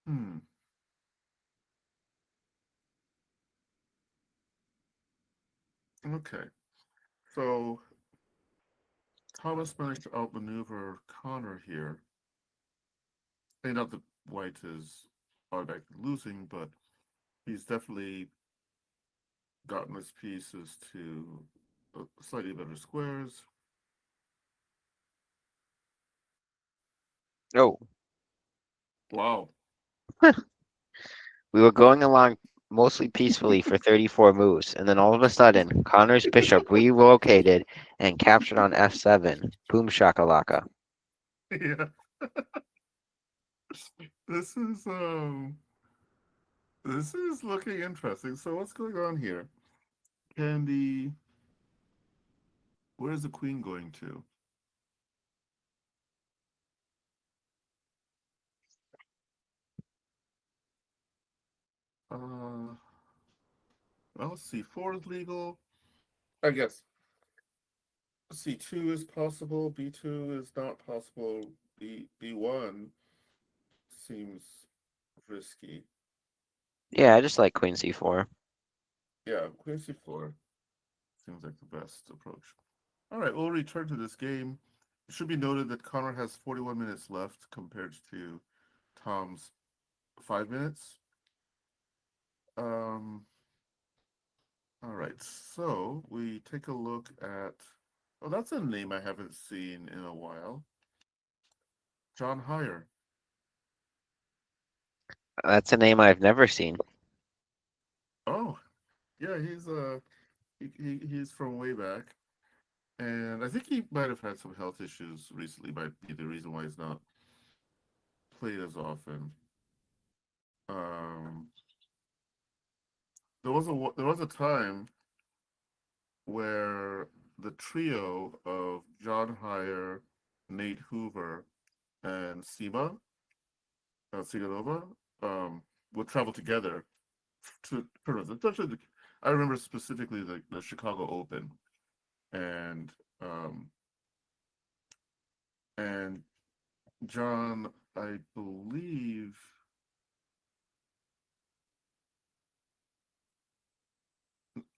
Hmm. Okay. So Thomas managed to outmaneuver Connor here. And not that White is automatically losing, but he's definitely gotten his pieces to slightly better squares. Oh, Wow. we were going along mostly peacefully for 34 moves, and then all of a sudden, Connor's bishop relocated and captured on f7. Boom shakalaka. Yeah. This is um this is looking interesting. So what's going on here? Can the Where's the queen going to? Uh well, c4 is legal. I guess c2 is possible, b2 is not possible, b1 seems risky. Yeah, I just like queen c4. Yeah, queen c4 seems like the best approach. All right, we'll return to this game. It should be noted that Connor has 41 minutes left compared to Tom's 5 minutes. Um, all right, so we take a look at. Oh, that's a name I haven't seen in a while. John Heyer. That's a name I've never seen. Oh, yeah, he's from way back, and I think he might have had some health issues recently. Might be the reason why he's not played as often. Um, there was a time where the trio of John Heyer, Nate Hoover, and Sima Siganova would travel together to tournaments. Especially, I remember specifically the Chicago Open, and um, and John, I believe,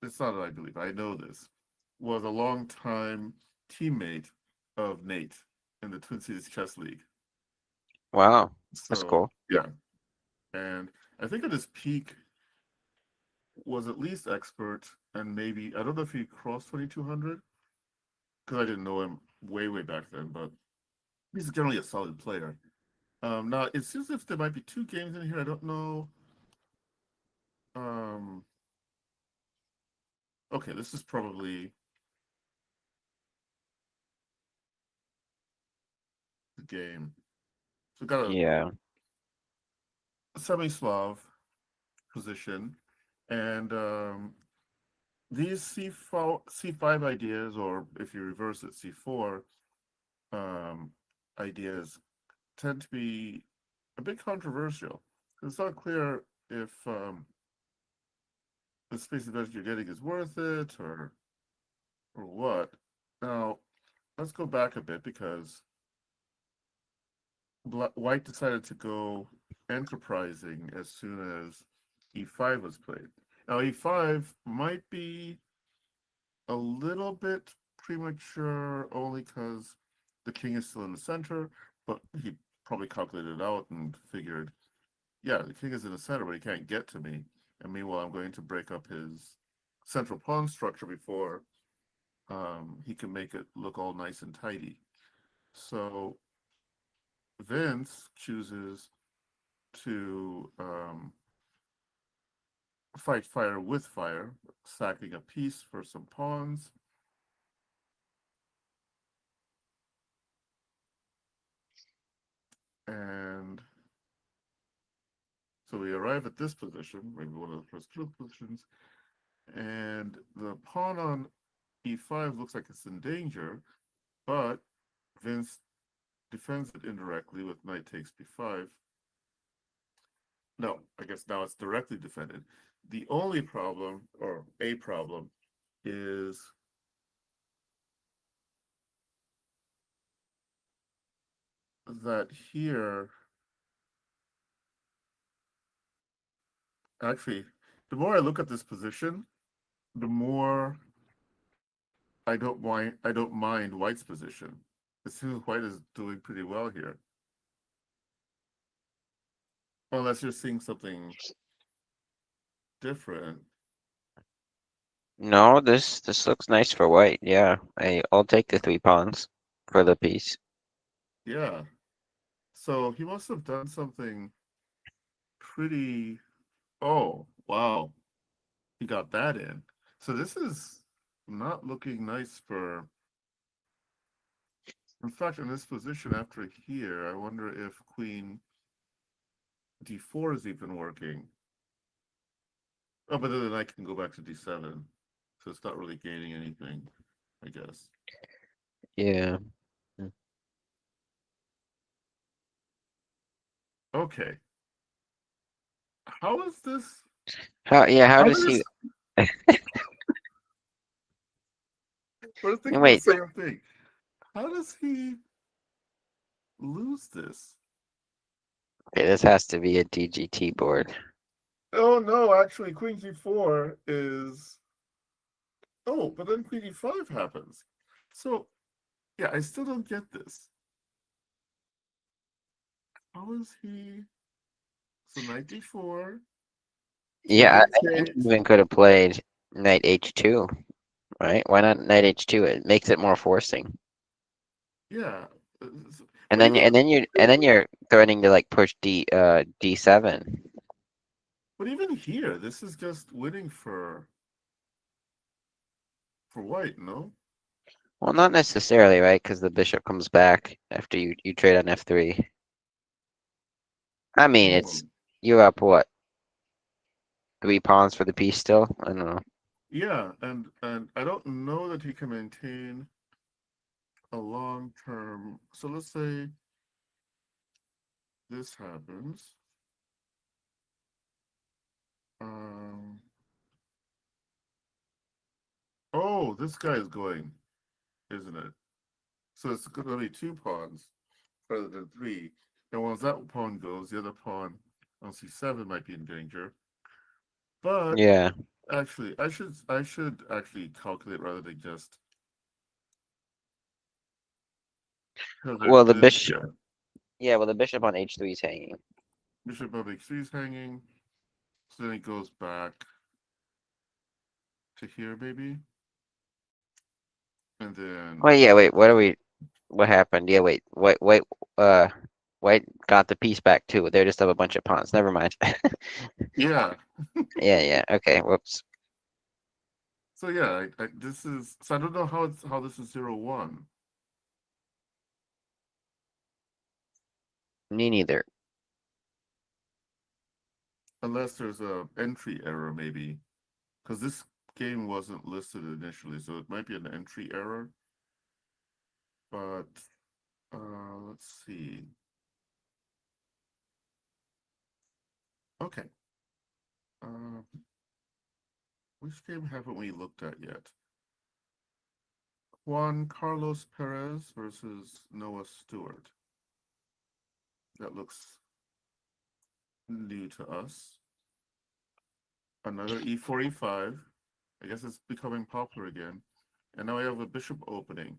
it's not that I believe, I know this, was a long time teammate of Nate in the Twin Cities Chess League. Wow, that's So cool. yeah, and I think at his peak was at least expert, and maybe I don't know if he crossed 2200 because I didn't know him way back then, but he's generally a solid player. Now it seems as if there might be two games in here. I don't know. Um, okay, this is probably the game. So we got Yeah, a semi-Slav position, and these C5 ideas, or if you reverse it, C4 um, ideas, tend to be a bit controversial. It's not clear if the space advantage you're getting is worth it or what. Now, let's go back a bit because White decided to go enterprising as soon as E5 was played. Now, E5 might be a little bit premature only because the king is still in the center, but he probably calculated it out and figured, yeah, the king is in the center, but he can't get to me. And meanwhile, I'm going to break up his central pawn structure before he can make it look all nice and tidy. So Vince chooses to fight fire with fire, sacking a piece for some pawns. And so we arrive at this position, maybe one of the first two positions, and the pawn on e5 looks like it's in danger, but Vince defends it indirectly with knight takes b5. No, I guess now it's directly defended. The only problem, or a problem, is that here, actually, the more I look at this position, the more I don't mind White's position. It seems White is doing pretty well here. Unless you're seeing something different. no, this looks nice for white. Yeah, I'll take the 3 pawns for the piece. Yeah. So he must have done something pretty. Oh, wow. He got that in. So this is not looking nice for. In fact, in this position after here, I wonder if Queen D4 is even working. Oh, but then I can go back to D7. So it's not really gaining anything, I guess. Yeah. Mm. Okay. How is this? How How does does he we're thinking the wait? same thing. How does he lose this? Okay, this has to be a DGT board. Oh no, actually Queen G4 is oh, but then Queen E5 happens. So yeah, I still don't get this. How is he so knight D4, King Yeah, I think he H8? even could have played knight H2, right? Why not knight H2? It makes it more forcing. Yeah. And But then even you're threatening to like push D7. but even here, this is just winning for white, no? Well, not necessarily, right? Because the bishop comes back after you trade on F3. I mean, Oh, you're up what, 3 pawns for the piece still? I don't know. yeah, and I don't know that he can maintain a long term. So let's say this happens. Um, oh, this guy is going, isn't it? So it's going to be 2 pawns rather than 3. And once that pawn goes, the other pawn on C7 might be in danger. But Yeah. actually, I should actually calculate rather than just Well, the Yeah, bishop. Yeah, well, the bishop on h3 is hanging. bishop of h3 is hanging. So then it goes back to here, maybe. And then, Wait, yeah, wait. What are we? What happened? Yeah, wait, wait. Uh, White got the piece back too. They're just have a bunch of pawns. Never mind. yeah. Yeah, yeah. Okay. Whoops. So yeah, this is, so I don't know how this is 0-1. Me neither. Unless there's a entry error, maybe. Because this game wasn't listed initially, so it might be an entry error. But let's see. Okay. Uh, which game haven't we looked at yet? Juan Carlos Perez versus Noah Stewart. That looks new to us. Another e4, e5. I guess it's becoming popular again. And now we have a bishop opening.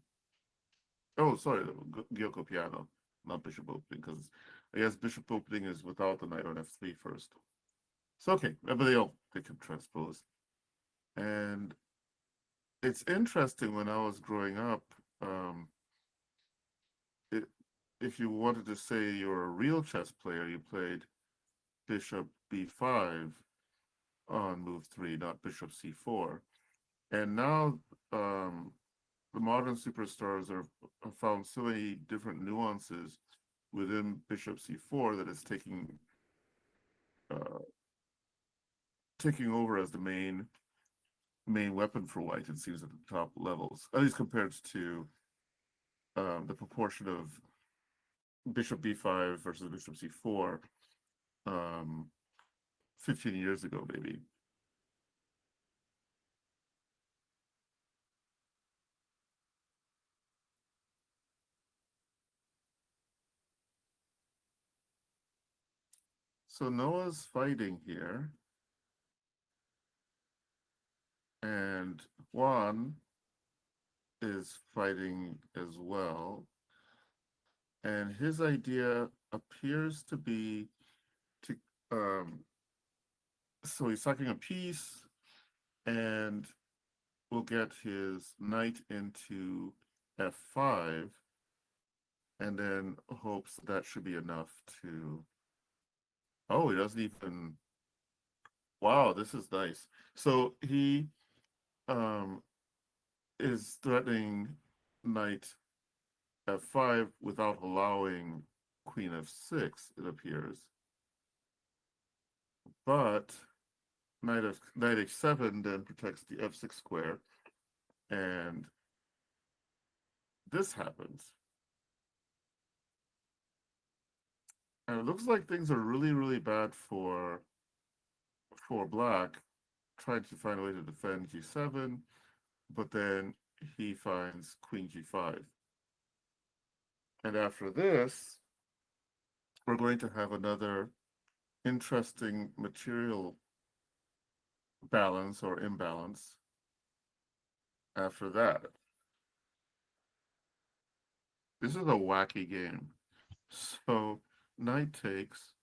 Oh, sorry, Gyoko Piano, not bishop opening, because I guess bishop opening is without the knight on f3 first. So okay, but they can transpose. And it's interesting when I was growing up, um, it, if you wanted to say you're a real chess player, you played bishop b5 on move 3, not bishop c4. And now the modern superstars have found so many different nuances within bishop c4 that it's uh, taking over as the main weapon for white. It seems at the top levels, at least compared to the proportion of bishop b5 versus bishop c4 um, 15 years ago, maybe. So Noah's fighting here, and Juan is fighting as well. And his idea appears to be to so he's sucking a piece and will get his knight into f5 and then hopes that should be enough to, oh, he doesn't even, wow, this is nice. So he um is threatening knight f5 without allowing queen f6, it appears. But knight h7 then protects the f6 square, and this happens. And it looks like things are really, really bad for black, trying to find a way to defend g7, but then he finds queen g5. And after this, we're going to have another interesting material balance or imbalance after that. This is a wacky game. So knight takes.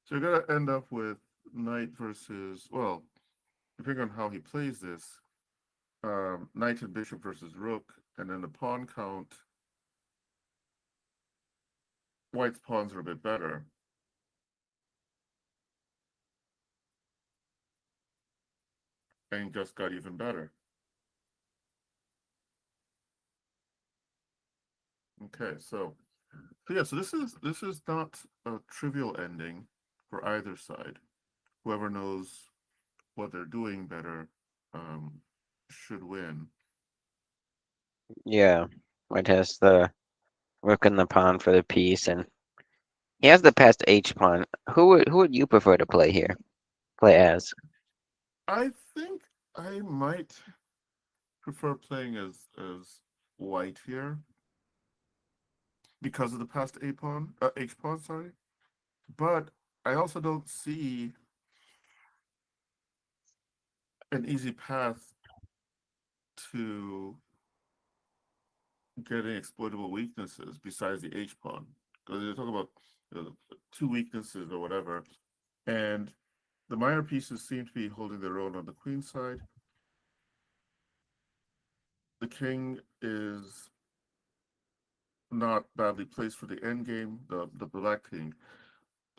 So you're going to end up with knight versus, well, depending on how he plays this, knight and bishop versus rook, and then the pawn count. White's pawns are a bit better. And just got even better. Okay, so yeah, so this is not a trivial ending for either side. Whoever knows what they're doing better should win. Yeah. White has the rook and the pawn for the piece, and he has the passed h pawn. Who would you prefer to play here? Play as? I think I might prefer playing as white here because of the past a pawn, h pawn, sorry. But I also don't see an easy path to getting exploitable weaknesses besides the H pawn. Because you're talking about two weaknesses or whatever. And the minor pieces seem to be holding their own on the queen side. The king is not badly placed for the end game, the black king.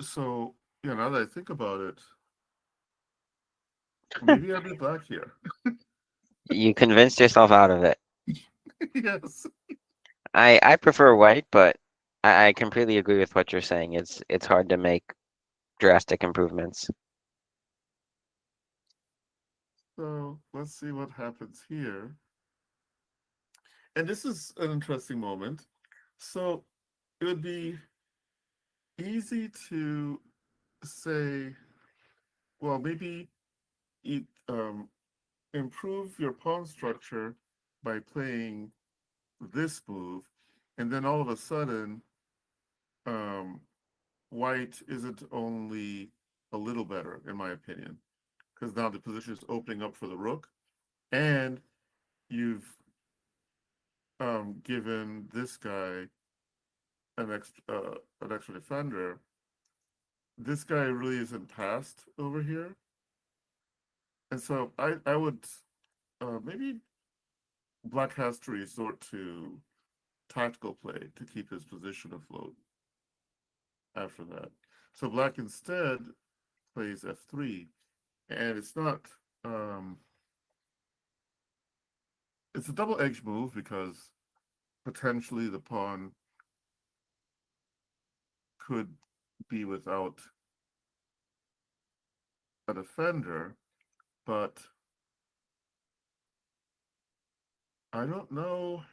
So, yeah, now that I think about it, maybe I'd be black here. You convinced yourself out of it. Yes. I prefer white, but I completely agree with what you're saying. It's hard to make drastic improvements. So let's see what happens here. And this is an interesting moment. So it would be easy to say, well, maybe you improve your pawn structure by playing this move, and then all of a sudden, um, white isn't only a little better, in my opinion, because now the position is opening up for the rook, and you've given this guy an extra defender. This guy really isn't passed over here, and so I would maybe black has to resort to tactical play to keep his position afloat after that. So black instead plays f3, and um, it's a double edged move because potentially the pawn could be without a defender, but I don't know.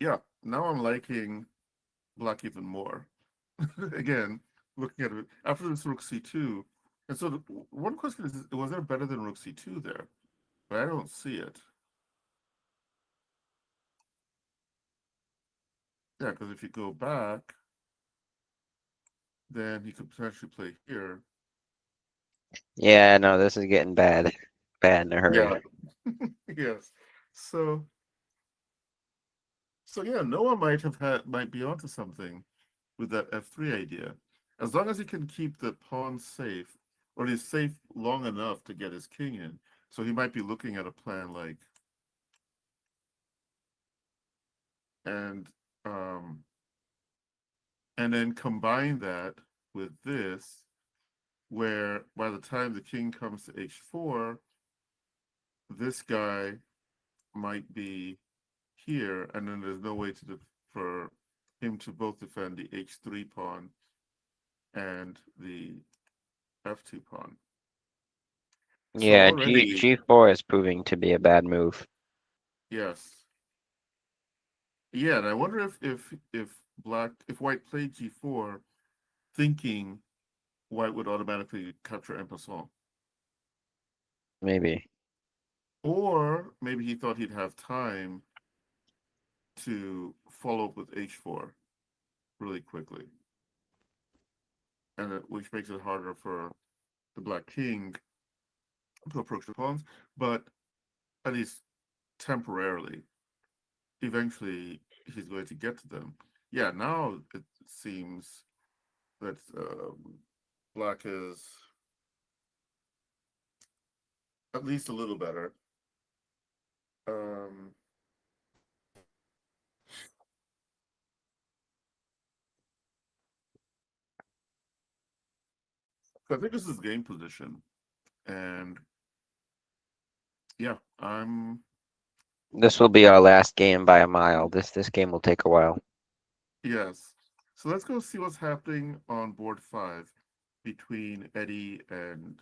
Yeah, now I'm liking black even more. Again, looking at it after this rook c2. And so one question is, was there better than rook c2 there? But I don't see it. Yeah, because if you go back, then he could potentially play here. Yeah, no, this is getting bad. Bad in a hurry. Yeah. Yes. So yeah, Noah might be onto something with that f3 idea. As long as he can keep the pawn safe, or he's safe long enough to get his king in. So he might be looking at a plan like and um and then combine that with this, where by the time the king comes to h4, this guy might be here, and then there's no way for him to both defend the h3 pawn and the f2 pawn. So Yeah, already, G4 is proving to be a bad move. yes, yeah, and I wonder if white played g4, thinking white would automatically capture en passant, Maybe. or maybe he thought he'd have time to follow up with h4 really quickly, and which makes it harder for the black king to approach the pawns, but at least temporarily. Eventually, he's going to get to them. Yeah, now it seems that black is at least a little better. Um, so I think this is game position, and yeah, I'm This will be our last game by a mile. This game will take a while. yes. So let's go see what's happening on board 5 between Eddie and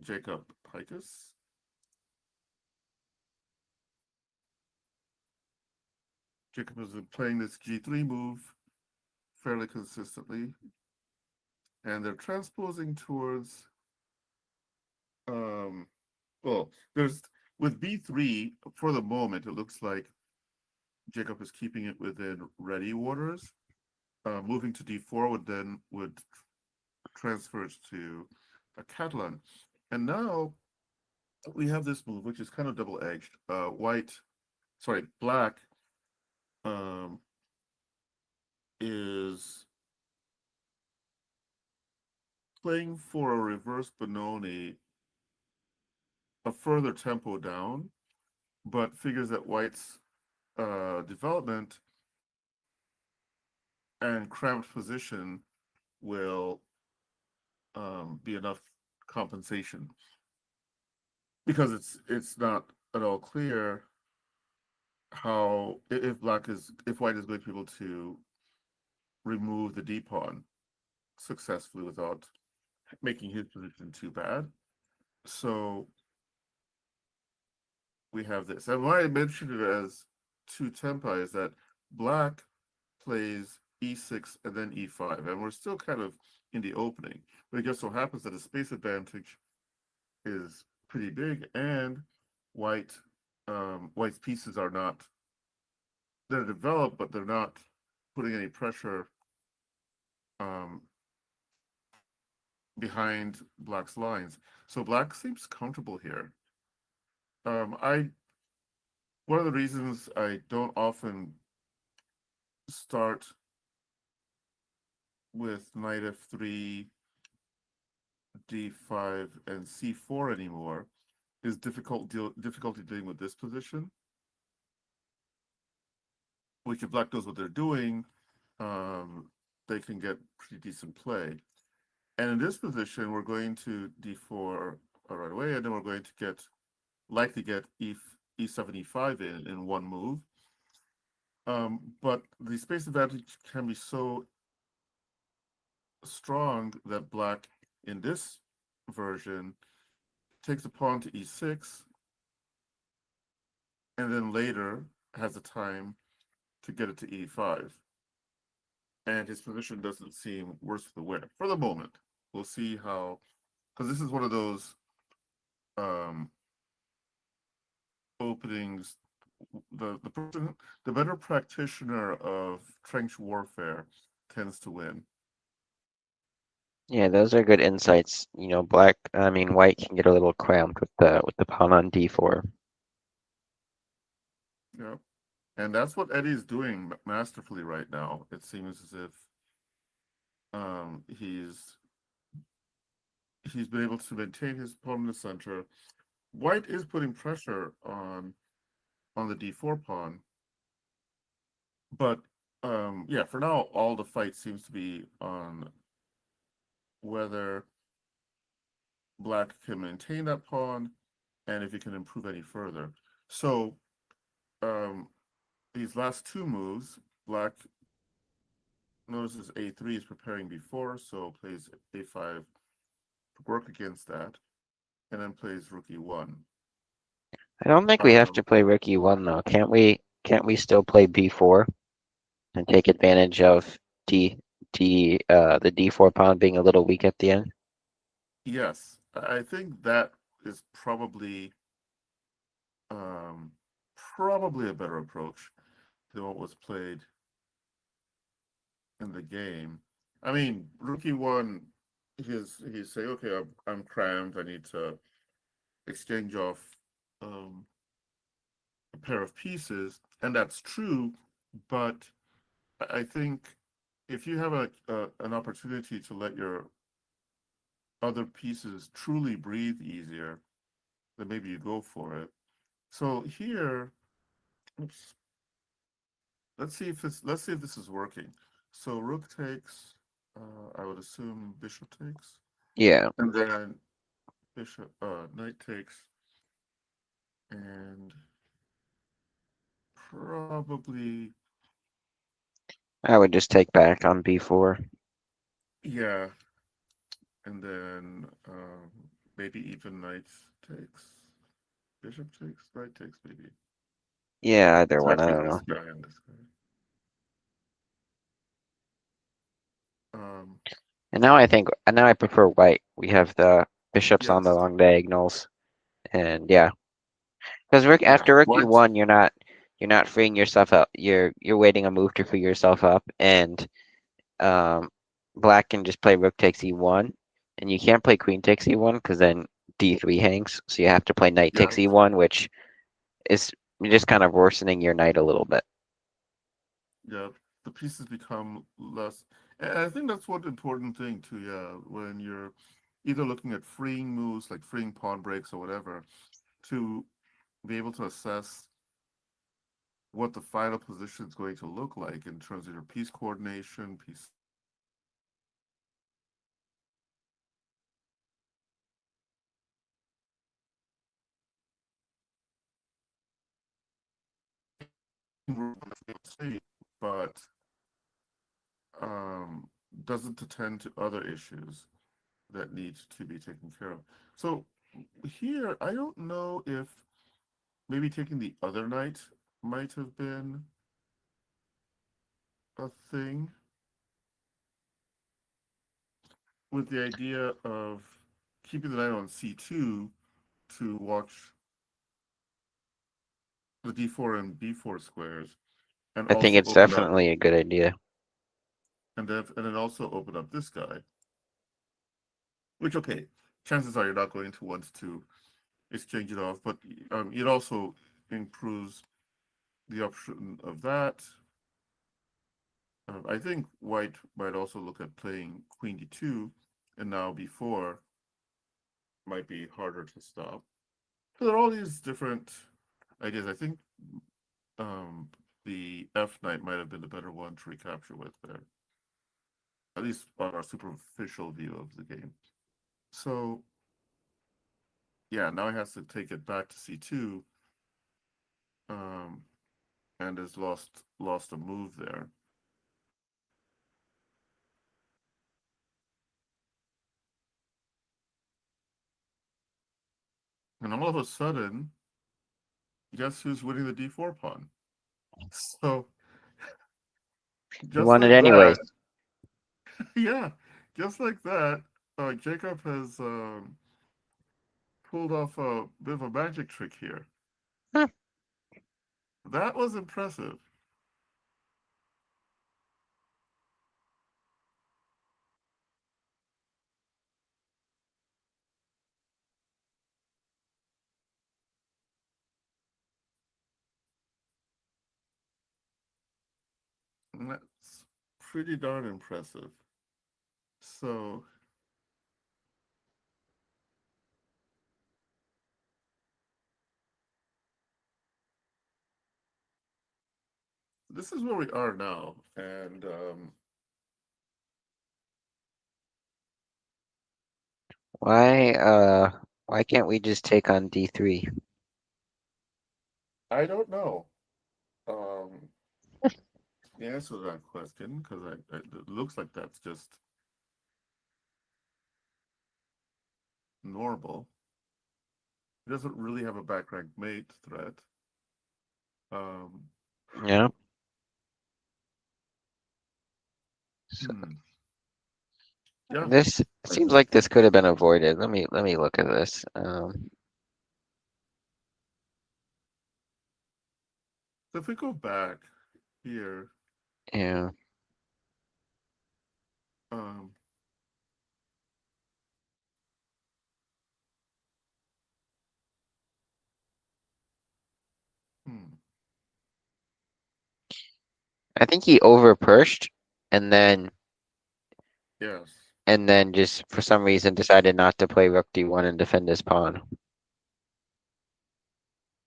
Jacob Pikus. Jacob has been playing this g3 move fairly consistently, and they're transposing towards um well, there's with b3 for the moment it looks like Jacob is keeping it within ready waters. Moving to d4 would transfer it to a Catalan. And now we have this move, which is kind of double-edged. Black um, is playing for a reverse Benoni, a further tempo down, but figures that White's development and cramped position will be enough compensation, because it's not at all clear how if White is going to be able to remove the D pawn successfully without making his position too bad. So we have this, and why I mentioned it as two tempi is that Black plays e6 and then e5, and we're still kind of in the opening. But it just so happens that the space advantage is pretty big, and White's pieces are not, they're developed, but they're not putting any pressure um, behind Black's lines. So Black seems comfortable here. I One of the reasons I don't often start with knight f3, d5, and c4 anymore is difficulty dealing with this position, which if Black knows what they're doing, they can get pretty decent play. And in this position, we're going to d4 right away, and then we're going to likely get e7, e5 in one move. But the space advantage can be so strong that Black in this version takes a pawn to e6, and then later has the time to get it to e5. And his position doesn't seem worse for the wear for the moment. We'll see how, because this is one of those openings. The better practitioner of trench warfare tends to win. Yeah, those are good insights. White can get a little cramped with the pawn on d4. Yeah, and that's what Eddie's doing masterfully right now. It seems as if he's been able to maintain his pawn in the center. White is putting pressure on the d4 pawn, but yeah, for now all the fight seems to be on whether Black can maintain that pawn and if he can improve any further. So these last two moves, Black notices a3 is preparing before, so plays a5 to work against that, and then plays rook e1. I don't think we have to play rook e1 though. Can't we still play b4 and take advantage of the d4 pawn being a little weak at the end? Yes, I think that is probably a better approach than what was played in the game. I mean, rook e1, he's saying, okay, I'm cramped. I need to exchange off a pair of pieces, and that's true. But I think if you have an opportunity to let your other pieces truly breathe easier, then maybe you go for it. So here, oops, let's see if this is working. So rook takes, I would assume bishop takes, Yeah, and then knight takes, and probably, I would just take back on b4. yeah, and then maybe even knight takes, bishop takes, knight takes, maybe. Yeah, either It's one. I actually don't this know. guy and this guy. Um, And now I prefer white. We have the bishops on the yes, long diagonals, and yeah, because yeah, after rook white. e1, you're not freeing yourself up. You're waiting a move to free yourself up, and um, black can just play rook takes e1, and you can't play queen takes e1 because then d3 hangs. So you have to play knight Yeah, takes e1, which is just kind of worsening your knight a little bit. yeah. The pieces become less, and I think that's one important thing too. Yeah, when you're either looking at freeing moves like freeing pawn breaks or whatever, to be able to assess what the final position is going to look like in terms of your piece coordination, piece but um, doesn't attend to other issues that need to be taken care of. So here, I don't know if maybe taking the other knight might have been a thing with the idea of keeping the knight on c2 to watch the d4 and b4 squares and I think also it's open up definitely a good idea. and then also open up this guy. Which okay, chances are you're not going to want to exchange it off, but it also improves the option of that. I think white might also look at playing queen d2, and now b4 might be harder to stop. So there are all these different ideas. I think um, the f knight might have been the better one to recapture with there, at least on our superficial view of the game. So yeah, now he has to take it back to c2, um, and has lost a move there. And all of a sudden, guess who's winning the d4 pawn? So You just want it like anyways. that, yeah, just like that, Jacob has pulled off a bit of a magic trick here. Huh. That was impressive. That's pretty darn impressive. So this is where we are now, and Why can't we just take on d3? I don't know um, the answer to that question because it looks like that's just normal. He doesn't really have a back rank mate threat. Um, Yeah. So hmm. Yeah. this seems like this could have been avoided. Let me look at this. So if we go back here, Yeah. um, hmm, I think he over pushed and then yes, just for some reason decided not to play rook d1 and defend his pawn.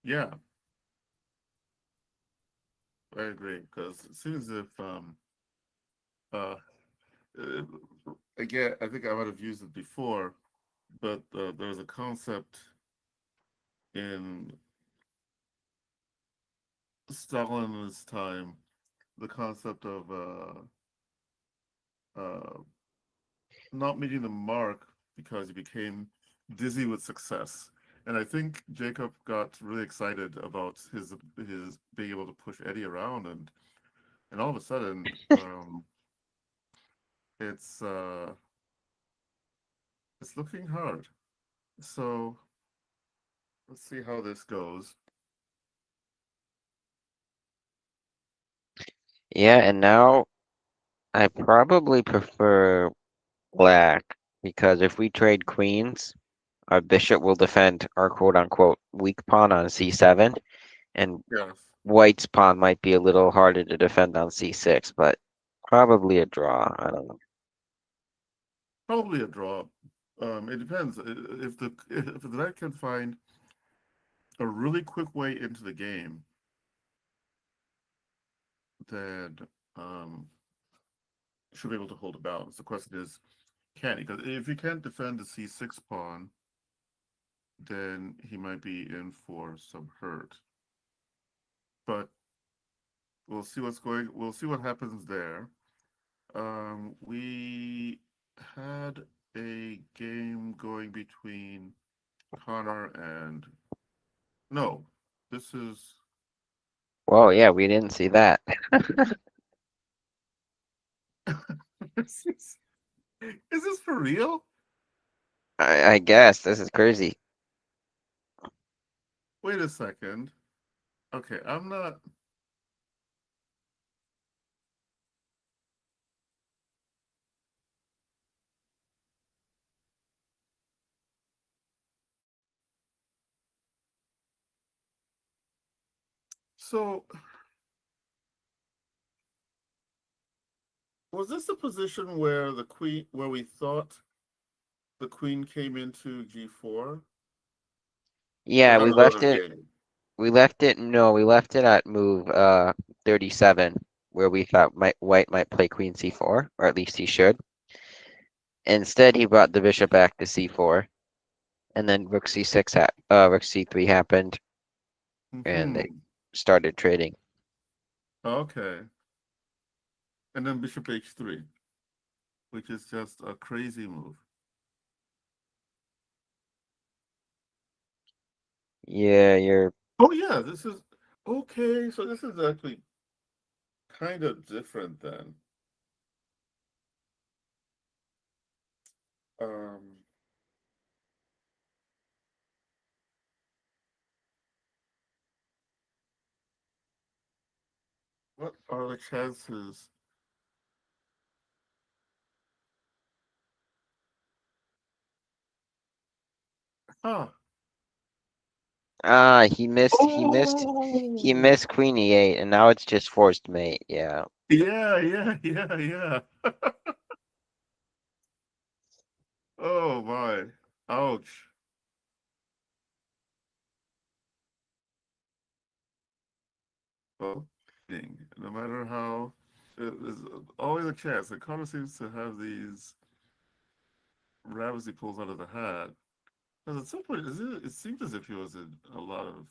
yeah, I agree. Because it seems as if uh, uh, again, I think I might have used it before, but there's a concept in Stalin's time, the concept of uh, not meeting the mark because he became dizzy with success. And I think Jacob got really excited about his being able to push Eddie around, and all of a sudden, it's uh, it's looking hard. So let's see how this goes. Yeah, and now I probably prefer black. because if we trade queens, our bishop will defend our quote-unquote weak pawn on c7, and Yes. white's pawn might be a little harder to defend on c6, but probably a draw. I don't know. Probably a draw. It depends. If the knight can find a really quick way into the game, then um, should be able to hold a balance. The question is, can he? Because if he can't defend the c6 pawn, then he might be in for some hurt. But we'll see what's going. We'll see what happens there. We had a game going between Connor and no. This is Whoa, yeah, we didn't see that. is this for real? I guess this is crazy. Wait a second. Okay, I'm not. So, was this the position where the queen, where we thought the queen came into g4? Was Yeah, that we another left it. game? We left it. No, we left it at move 37, where we thought white might play queen c4, or at least he should. Instead, he brought the bishop back to c4, and then rook c3 happened, and they Hmm. started trading. Okay. And then bishop h3, which is just a crazy move. Yeah, you're. Oh yeah, this is okay. So this is actually kind of different then. Um, what are the chances? Huh. He missed. He Oh, missed queen e8, and now it's just forced mate. Yeah. yeah, yeah, yeah, yeah. Oh my. Ouch. Well, no matter how, there's always a chance. And Connor seems to have these rabbits he pulls out of the hat. Because at some point, it seemed as if he was in a lot of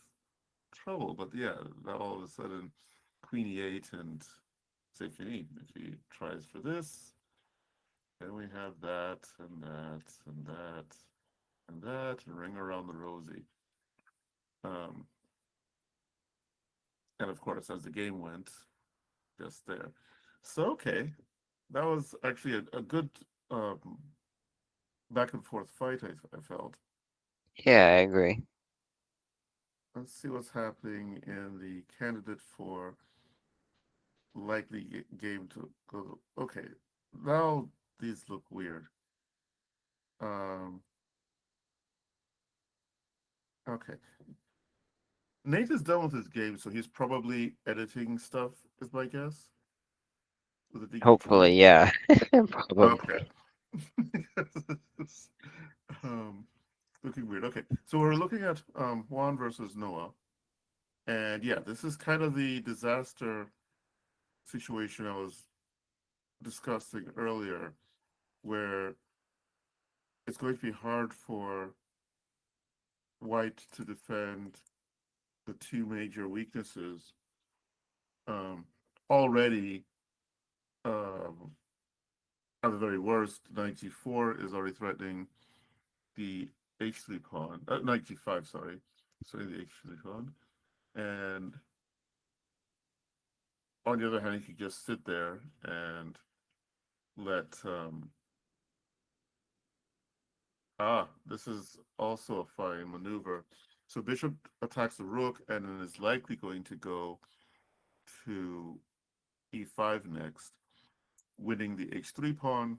trouble. But yeah, now all of a sudden, Queen E8 and say if he tries for this, then we have that and that and that and that and ring around the rosy. Um, and of course, as the game went, just there. So okay, that was actually a good um, back and forth fight. I felt. Yeah, I agree. Let's see what's happening in the candidate for likely game to go. Okay, now these look weird. Um, okay, Nate is done with his game, so he's probably editing stuff. Is my guess with the DQ2. Hopefully, yeah. Probably. Okay. um, looking weird. Okay, so we're looking at Juan versus Noah, and yeah, this is kind of the disaster situation I was discussing earlier, where it's going to be hard for White to defend the two major weaknesses. Um, already, um, at the very worst, knight g4 is already threatening the h3 pawn, knight g5, sorry, the h3 pawn. And on the other hand, he could just sit there and let, this is also a fine maneuver. So bishop attacks the rook and then is likely going to go to e5 next, winning the h3 pawn.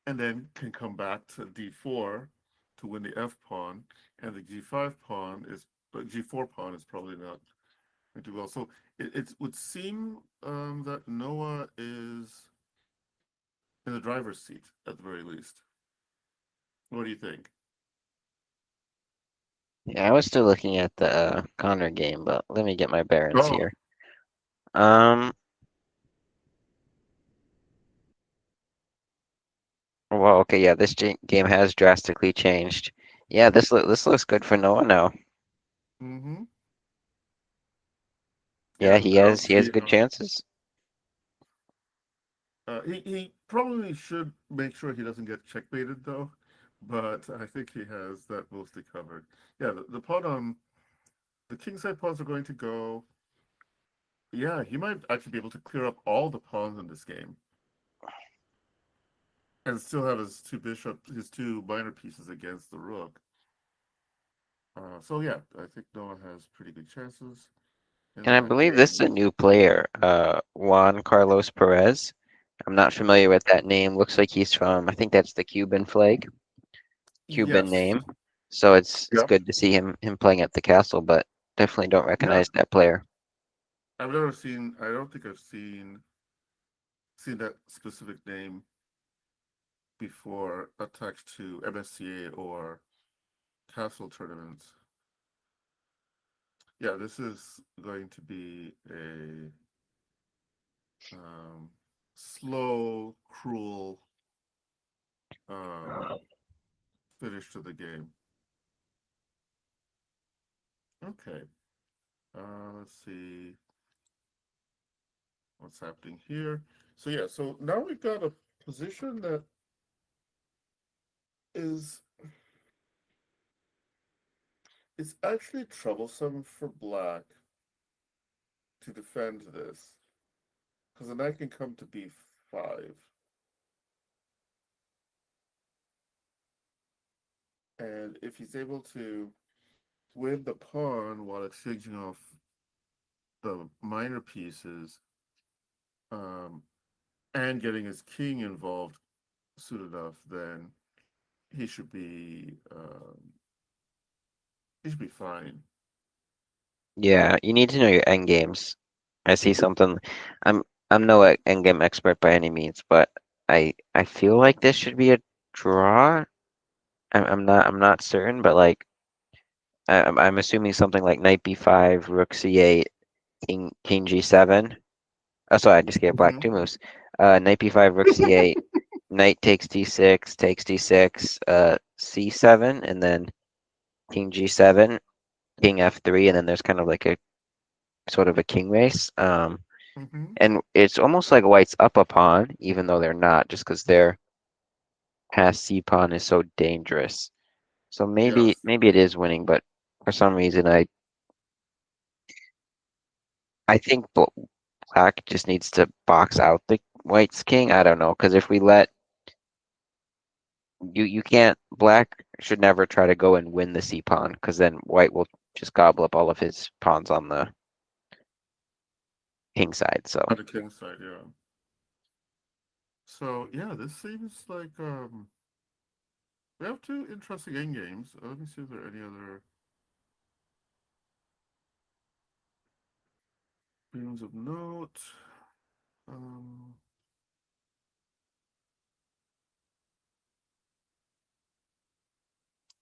and then can come back to d4 to win the f pawn, and the g5 pawn is, but g4 pawn is probably not going to do well. So it would seem that Noah is in the driver's seat at the very least. What do you think? Yeah, I was still looking at the Connor game, but let me get my bearings Oh, here. Um, well, okay, yeah, this game has drastically changed. Yeah, this looks good for Noah now. mm-hmm. Yeah, Yeah, I don't he has see good chances. he probably should make sure he doesn't get checkmated though, but I think he has that mostly covered. Yeah, the pawn on the kingside pawns are going to go. Yeah, he might actually be able to clear up all the pawns in this game and still have his two minor pieces against the rook. So yeah, I think Noah has pretty good chances in And I that believe this is game. a new player, Juan Carlos Perez. I'm not familiar with that name. Looks like he's from, I think that's the Cuban flag, Cuban Yes. name. So it's Yeah. good to see him playing at the castle, but definitely don't Yeah. recognize that player. I've never seen. I don't think I've seen that specific name before attached to MSCA or Castle tournaments. Yeah, this is going to be a um, slow, cruel um, finish to the game. Okay, let's see what's happening here. So yeah, so now we've got a position that is it's actually troublesome for black to defend this because the knight can come to b5, and if he's able to win the pawn while exchanging off the minor pieces, um, and getting his king involved soon enough, then he should be he should be fine. Yeah, you need to know your end games. I see something. I'm I'm no endgame expert by any means, but I feel like this should be a draw. I'm not certain, but like I'm assuming something like knight b5, rook c8, king g7. Oh, sorry, I just gave black Mm-hmm. two moves. Knight b5, rook c8, knight takes d6, c7, and then king g7, king f3, and then there's kind of like a sort of a king race. Mm-hmm. And it's almost like white's up a pawn, even though they're not, just because their past c pawn is so dangerous. So Yes. maybe it is winning, but for some reason I think black just needs to box out the white's king. I don't know, because if we let you can't black should never try to go and win the c pawn, because then white will just gobble up all of his pawns on the king side. So On the king side, yeah. So yeah, this seems like we have two interesting end games. Let me see if there are any other games of note. Um,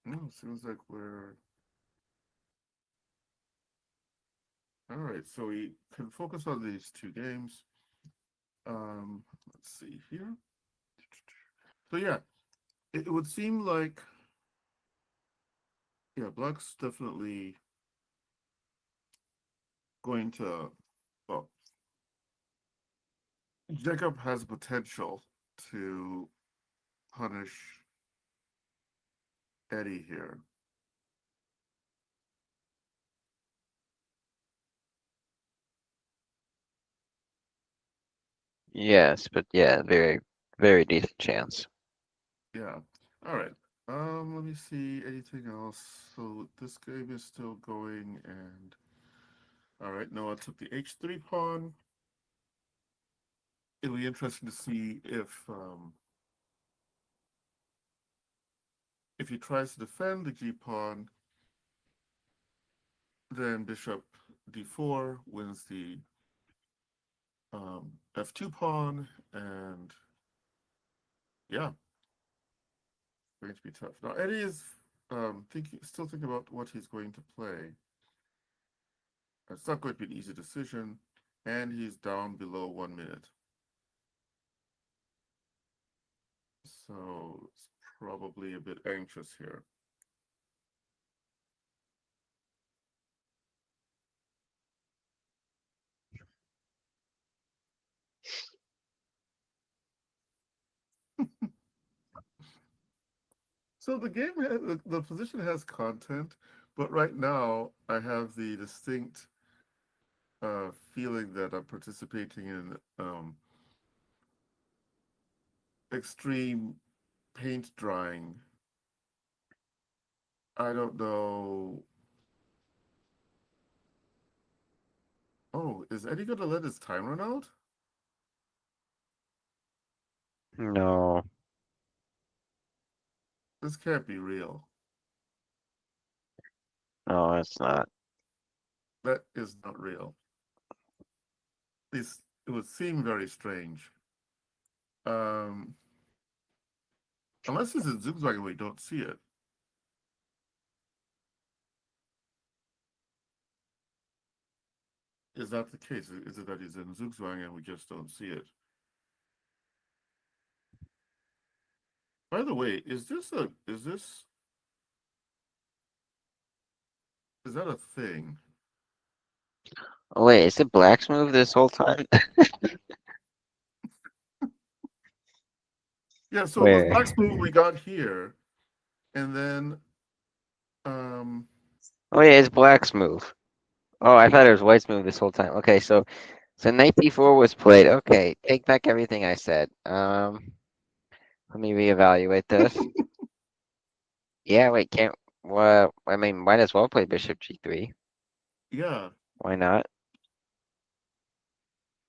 no, it seems like we're all right. So we can focus on these two games. Let's see here. So yeah, it would seem like yeah, Black's definitely going to. Well, Jacob has potential to punish Eddie here. yes, but yeah, very decent chance. Yeah. All right. Let me see anything else. So this game is still going, and all right. Noah took the h3 pawn. It'll be interesting to see if If he tries to defend the g pawn, then bishop d4 wins the f2 pawn, and yeah, going to be tough. Now Eddie is still thinking about what he's going to play. It's not going to be an easy decision, and he's down below 1 minute. So it's probably a bit anxious here. So the game, the position has content, but right now I have the distinct feeling that I'm participating in extreme paint drying. I don't know. Oh, is Eddie going to let his time run out? No, This can't be real. no, it's not. That is not real. It would seem very strange. Um, unless it's in Zugzwang and we don't see it. Is that the case? Is it that he's in Zugzwang and we just don't see it? By the way, is that a thing? Oh, wait, is it Black's move this whole time? Yeah, so it was Where? Black's move we got here, and then Oh, yeah, it's Black's move. Oh, I thought it was White's move this whole time. Okay, so knight d4 was played. Okay, take back everything I said. Let me reevaluate this. Yeah, wait, can't. Well, I mean, might as well play bishop g3. yeah, Why not?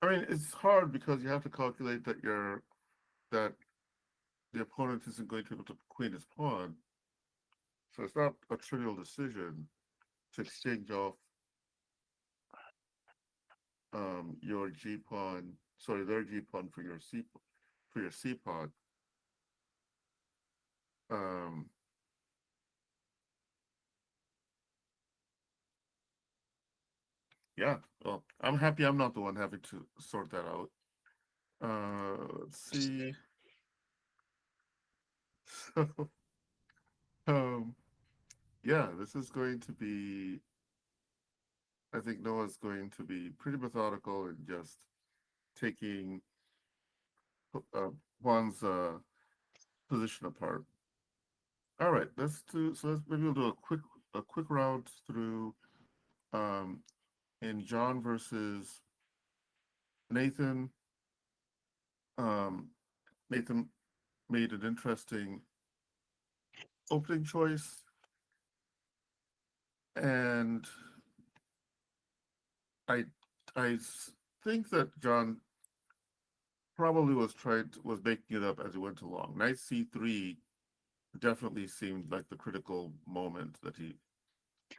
I mean it's hard because you have to calculate that the opponent isn't going to be able to queen his pawn, so it's not a trivial decision to exchange off your g pawn, sorry, their g pawn for your c pawn. Um, yeah, well, I'm happy I'm not the one having to sort that out. Let's see. So, um, yeah, this is going to be. I think Noah's going to be pretty methodical and just taking uh, Juan's position apart. All right, let's do. So let's maybe we'll do a quick round through um, in John versus Nathan. Um, Nathan made an interesting opening choice, and I I think that John probably was making it up as he went along. Knight c3 definitely seemed like the critical moment that he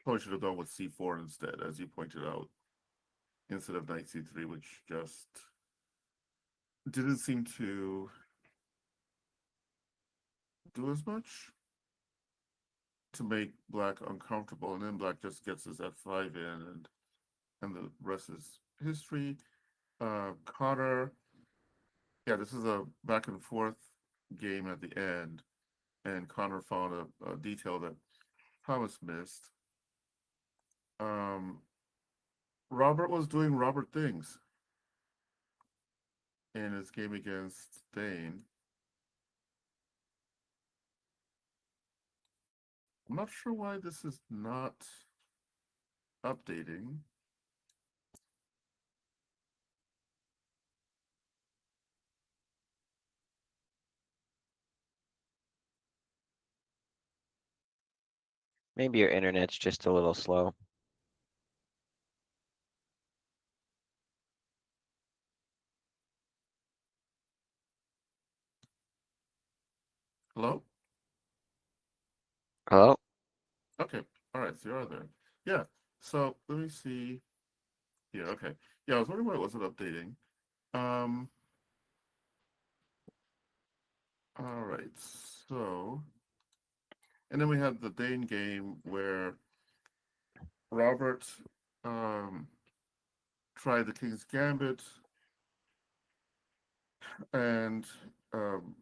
probably should have gone with c4 instead, as you pointed out, instead of knight c3, which just didn't seem to do as much to make Black uncomfortable. And then Black just gets his f5 in, and the rest is history. Connor, yeah, this is a back and forth game at the end, and Connor found a detail that Thomas missed. Um, Robert was doing Robert things in his game against Dane. I'm not sure why this is not updating. Maybe your internet's just a little slow. Hello? Hello? Okay. All right. So you are there. Yeah. So let me see here. Okay. Yeah, I was wondering why it wasn't updating. Um. All right. So, and then we had the Dane game where Robert um tried the King's Gambit and um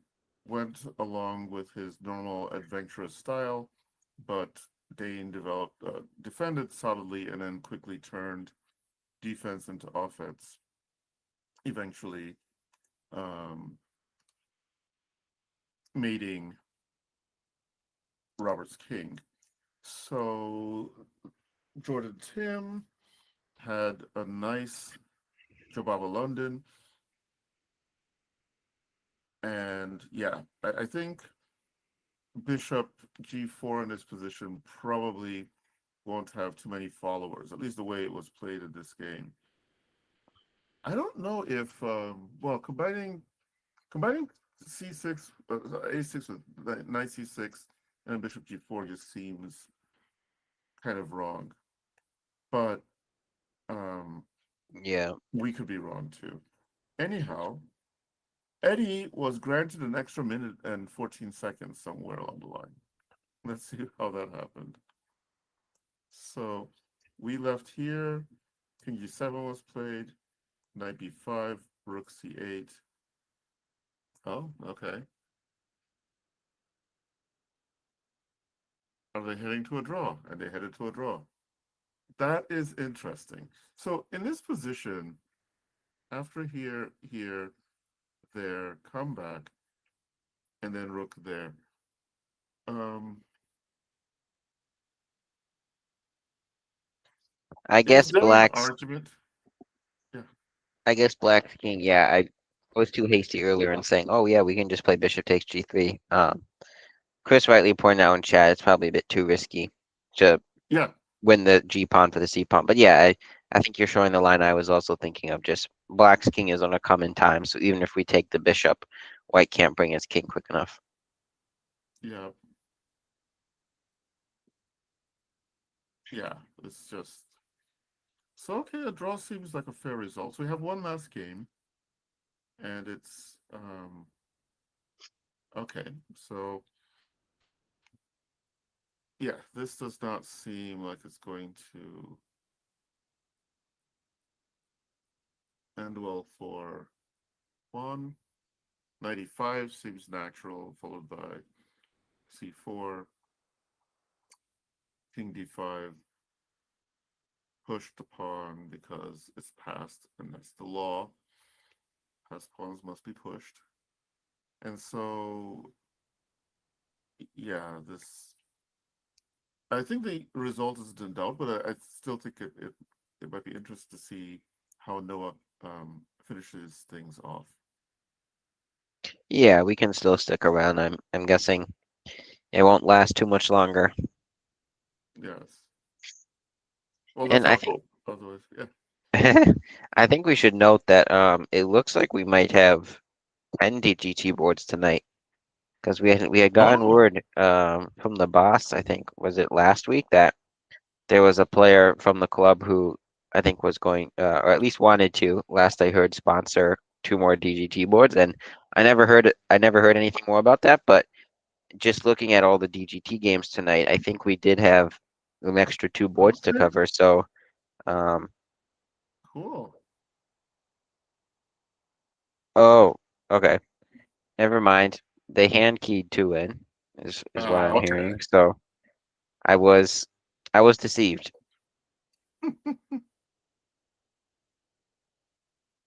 went along with his normal adventurous style, but Dane defended solidly and then quickly turned defense into offense, eventually um, mating Robert's king. So Jordan Tim had a nice Jobaba London, and yeah, I think Bishop G4 in this position probably won't have too many followers, at least the way it was played in this game. I don't know if well combining C6 A6 with knight C6 and Bishop G4 just seems kind of wrong, but um, Yeah. we could be wrong too. Anyhow, Eddie was granted an extra minute and 14 seconds somewhere along the line. Let's see how that happened. So we left here. King G7 was played. Knight B5, Rook C8. Oh, okay. Are they heading to a draw? And they headed to a draw. That is interesting. So in this position, after here, there, come back, and then Rook there. Um, I is guess there an Black's argument? Yeah. I guess Black's king, yeah, I was too hasty earlier in saying, oh yeah, we can just play bishop takes g3. Chris rightly pointed out in chat it's probably a bit too risky to Yeah. win the G pawn for the C pawn. But yeah, I think you're showing the line I was also thinking of. Just Black's king is on a come in time, so even if we take the bishop, White can't bring his king quick enough. Yeah. Yeah. It's just so okay. A draw seems like a fair result. So we have one last game, and it's okay. So yeah, this does not seem like it's going to end well for one. 95 seems natural, followed by C4, King D5, push the pawn because it's passed, and that's the law. Passed pawns must be pushed. And so, yeah, this. I think the result is in doubt, but I still think it might be interesting to see how Noah finishes things off. Yeah, we can still stick around. I'm guessing it won't last too much longer. Yes. Well, that's And I our think hope. Otherwise, yeah. I think we should note that it looks like we might have 10 DGT boards tonight because we had gotten Oh, word from the boss, I think was it last week, that there was a player from the club who I think was going or at least wanted to, last I heard, sponsor two more DGT boards, and I never heard anything more about that, but just looking at all the DGT games tonight, I think we did have an extra two boards to okay, cover. So, um, cool. oh, okay, never mind. They hand keyed two in, is what I'm Okay. hearing. So I was I was deceived.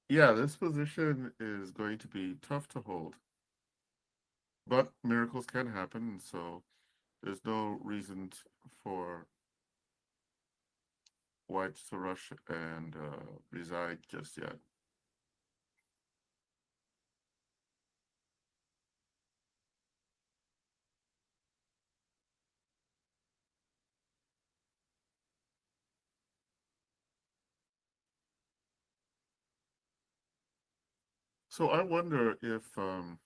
Yeah, this position is going to be tough to hold, but miracles can happen, so there's no reason for White to rush and reside just yet. So I wonder if so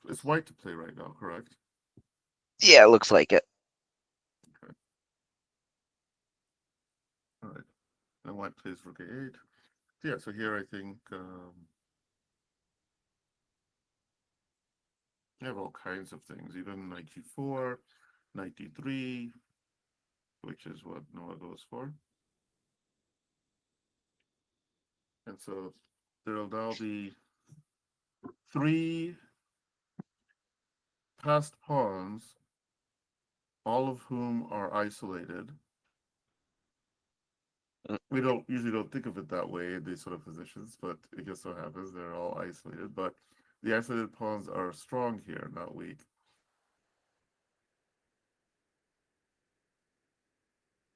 it's White to play right now, correct? Yeah, it looks like it. Okay. All right. And white plays rook a8. Yeah, so here I think you have all kinds of things, even knight g4, knight d3, which is what Noah goes for. And so there'll now be three passed pawns, all of whom are isolated. Mm. We don't usually don't think of it that way in these sort of positions, but it just so happens they're all isolated. But the isolated pawns are strong here, not weak.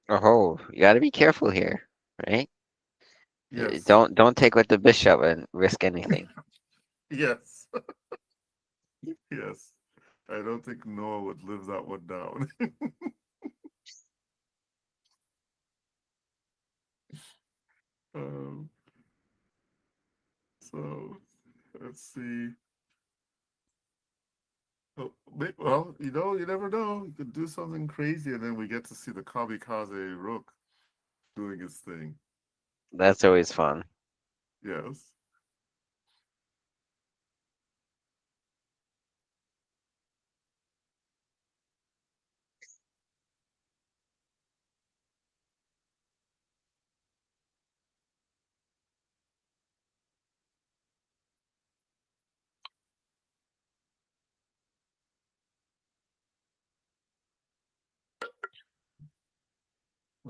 Oh, you got to be careful here, right? Yes, Don't take with the bishop and risk anything. yes, yes. I don't think Noah would live that one down. um, so let's see. Oh, well, you never know. You could do something crazy, and then we get to see the kamikaze rook doing its thing. That's always fun. Yes.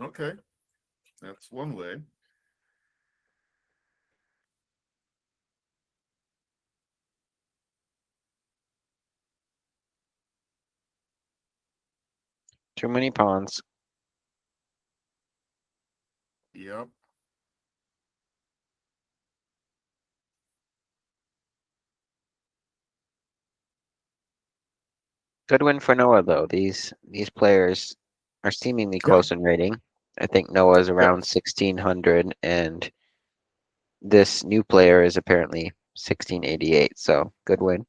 Okay, that's one way. Too many pawns. Yep. Good win for Noah though. These players are seemingly Yeah. close in rating. I think Noah's around Yes. 1600 and this new player is apparently 1688. So good win.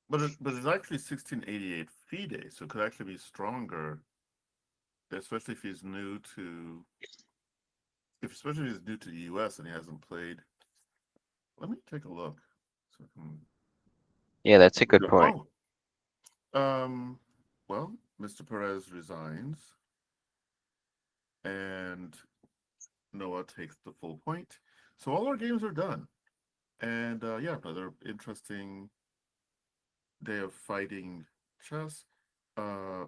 But it's actually 1688 FIDE, so it could actually be stronger, especially if he's new to if especially if he's new to the US and he hasn't played. Let me take a look. So I can, Yeah, that's a good point. oh, um, well, Mr. Perez resigns and Noah takes the full point. So all our games are done. And yeah, another interesting day of fighting chess. Uh,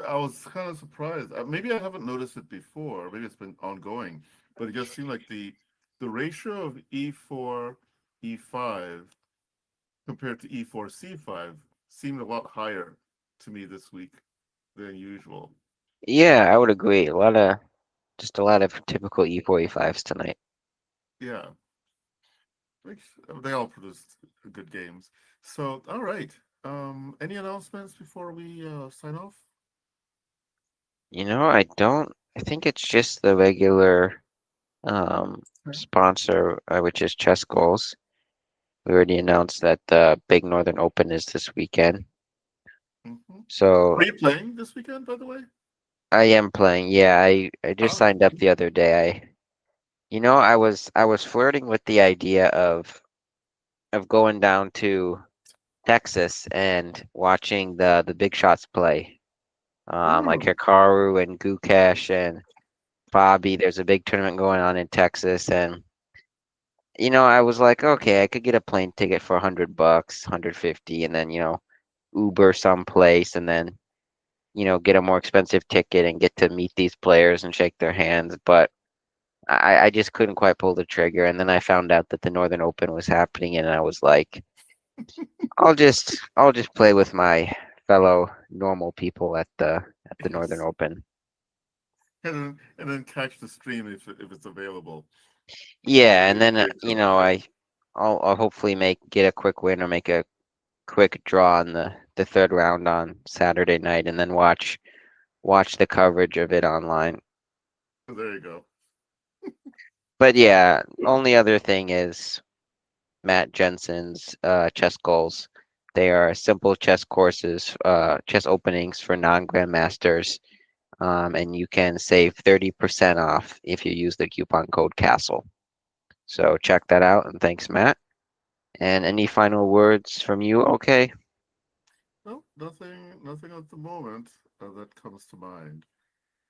I was kind of surprised. Maybe I haven't noticed it before. Maybe it's been ongoing, but it just seemed like the ratio of e4, e5 compared to e4, c5 seemed a lot higher to me this week than usual. Yeah, I would agree. A lot of typical E4, E5s tonight. Yeah, they all produced good games. So, all right. Any announcements before we sign off? I think it's just the regular Okay. sponsor, which is Chess Goals. We already announced that the Big Northern Open is this weekend. Mhm. So Are you playing this weekend, by the way? I am playing. Yeah, I just Ah, signed up the other day. I was flirting with the idea of going down to Texas and watching the big shots play. Like ooh, Hikaru and Gukesh and Bobby. There's a big tournament going on in Texas, and I was like, okay, I could get a plane ticket for $100, 150, and then Uber someplace, and then get a more expensive ticket and get to meet these players and shake their hands. But I just couldn't quite pull the trigger. And then I found out that the Northern Open was happening, and I was like, I'll just play with my fellow normal people at the Northern yes. Open. And then catch the stream if it's available. So Yeah, and then wait till live. I'll hopefully make get a quick win or make a quick draw on the third round on Saturday night, and then watch the coverage of it online. So there you go. But yeah, only other thing is Matt Jensen's chess goals. They are simple chess courses, chess openings for non-grandmasters, and you can save 30% off if you use the coupon code CASTLE. So check that out, and thanks, Matt. And any final words from you? Okay. No, nothing at the moment that comes to mind.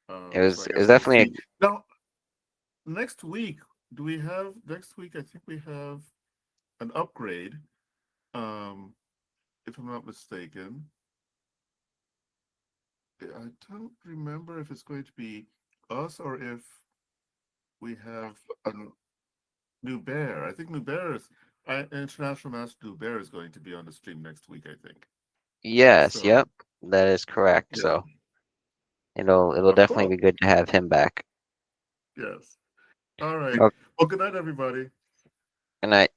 It So was I it was guess we'll definitely see. Now, next week, do we have next week? I think we have an upgrade. Um, if I'm not mistaken, I don't remember if it's going to be us or if we have a new bear. I think new bear is International Master New Bear is going to be on the stream next week. I think yes, so. yep, that is correct. Yeah. So it'll Oh, definitely cool. be good to have him back. Yes. All right. Oh, Well, good night, everybody. good night.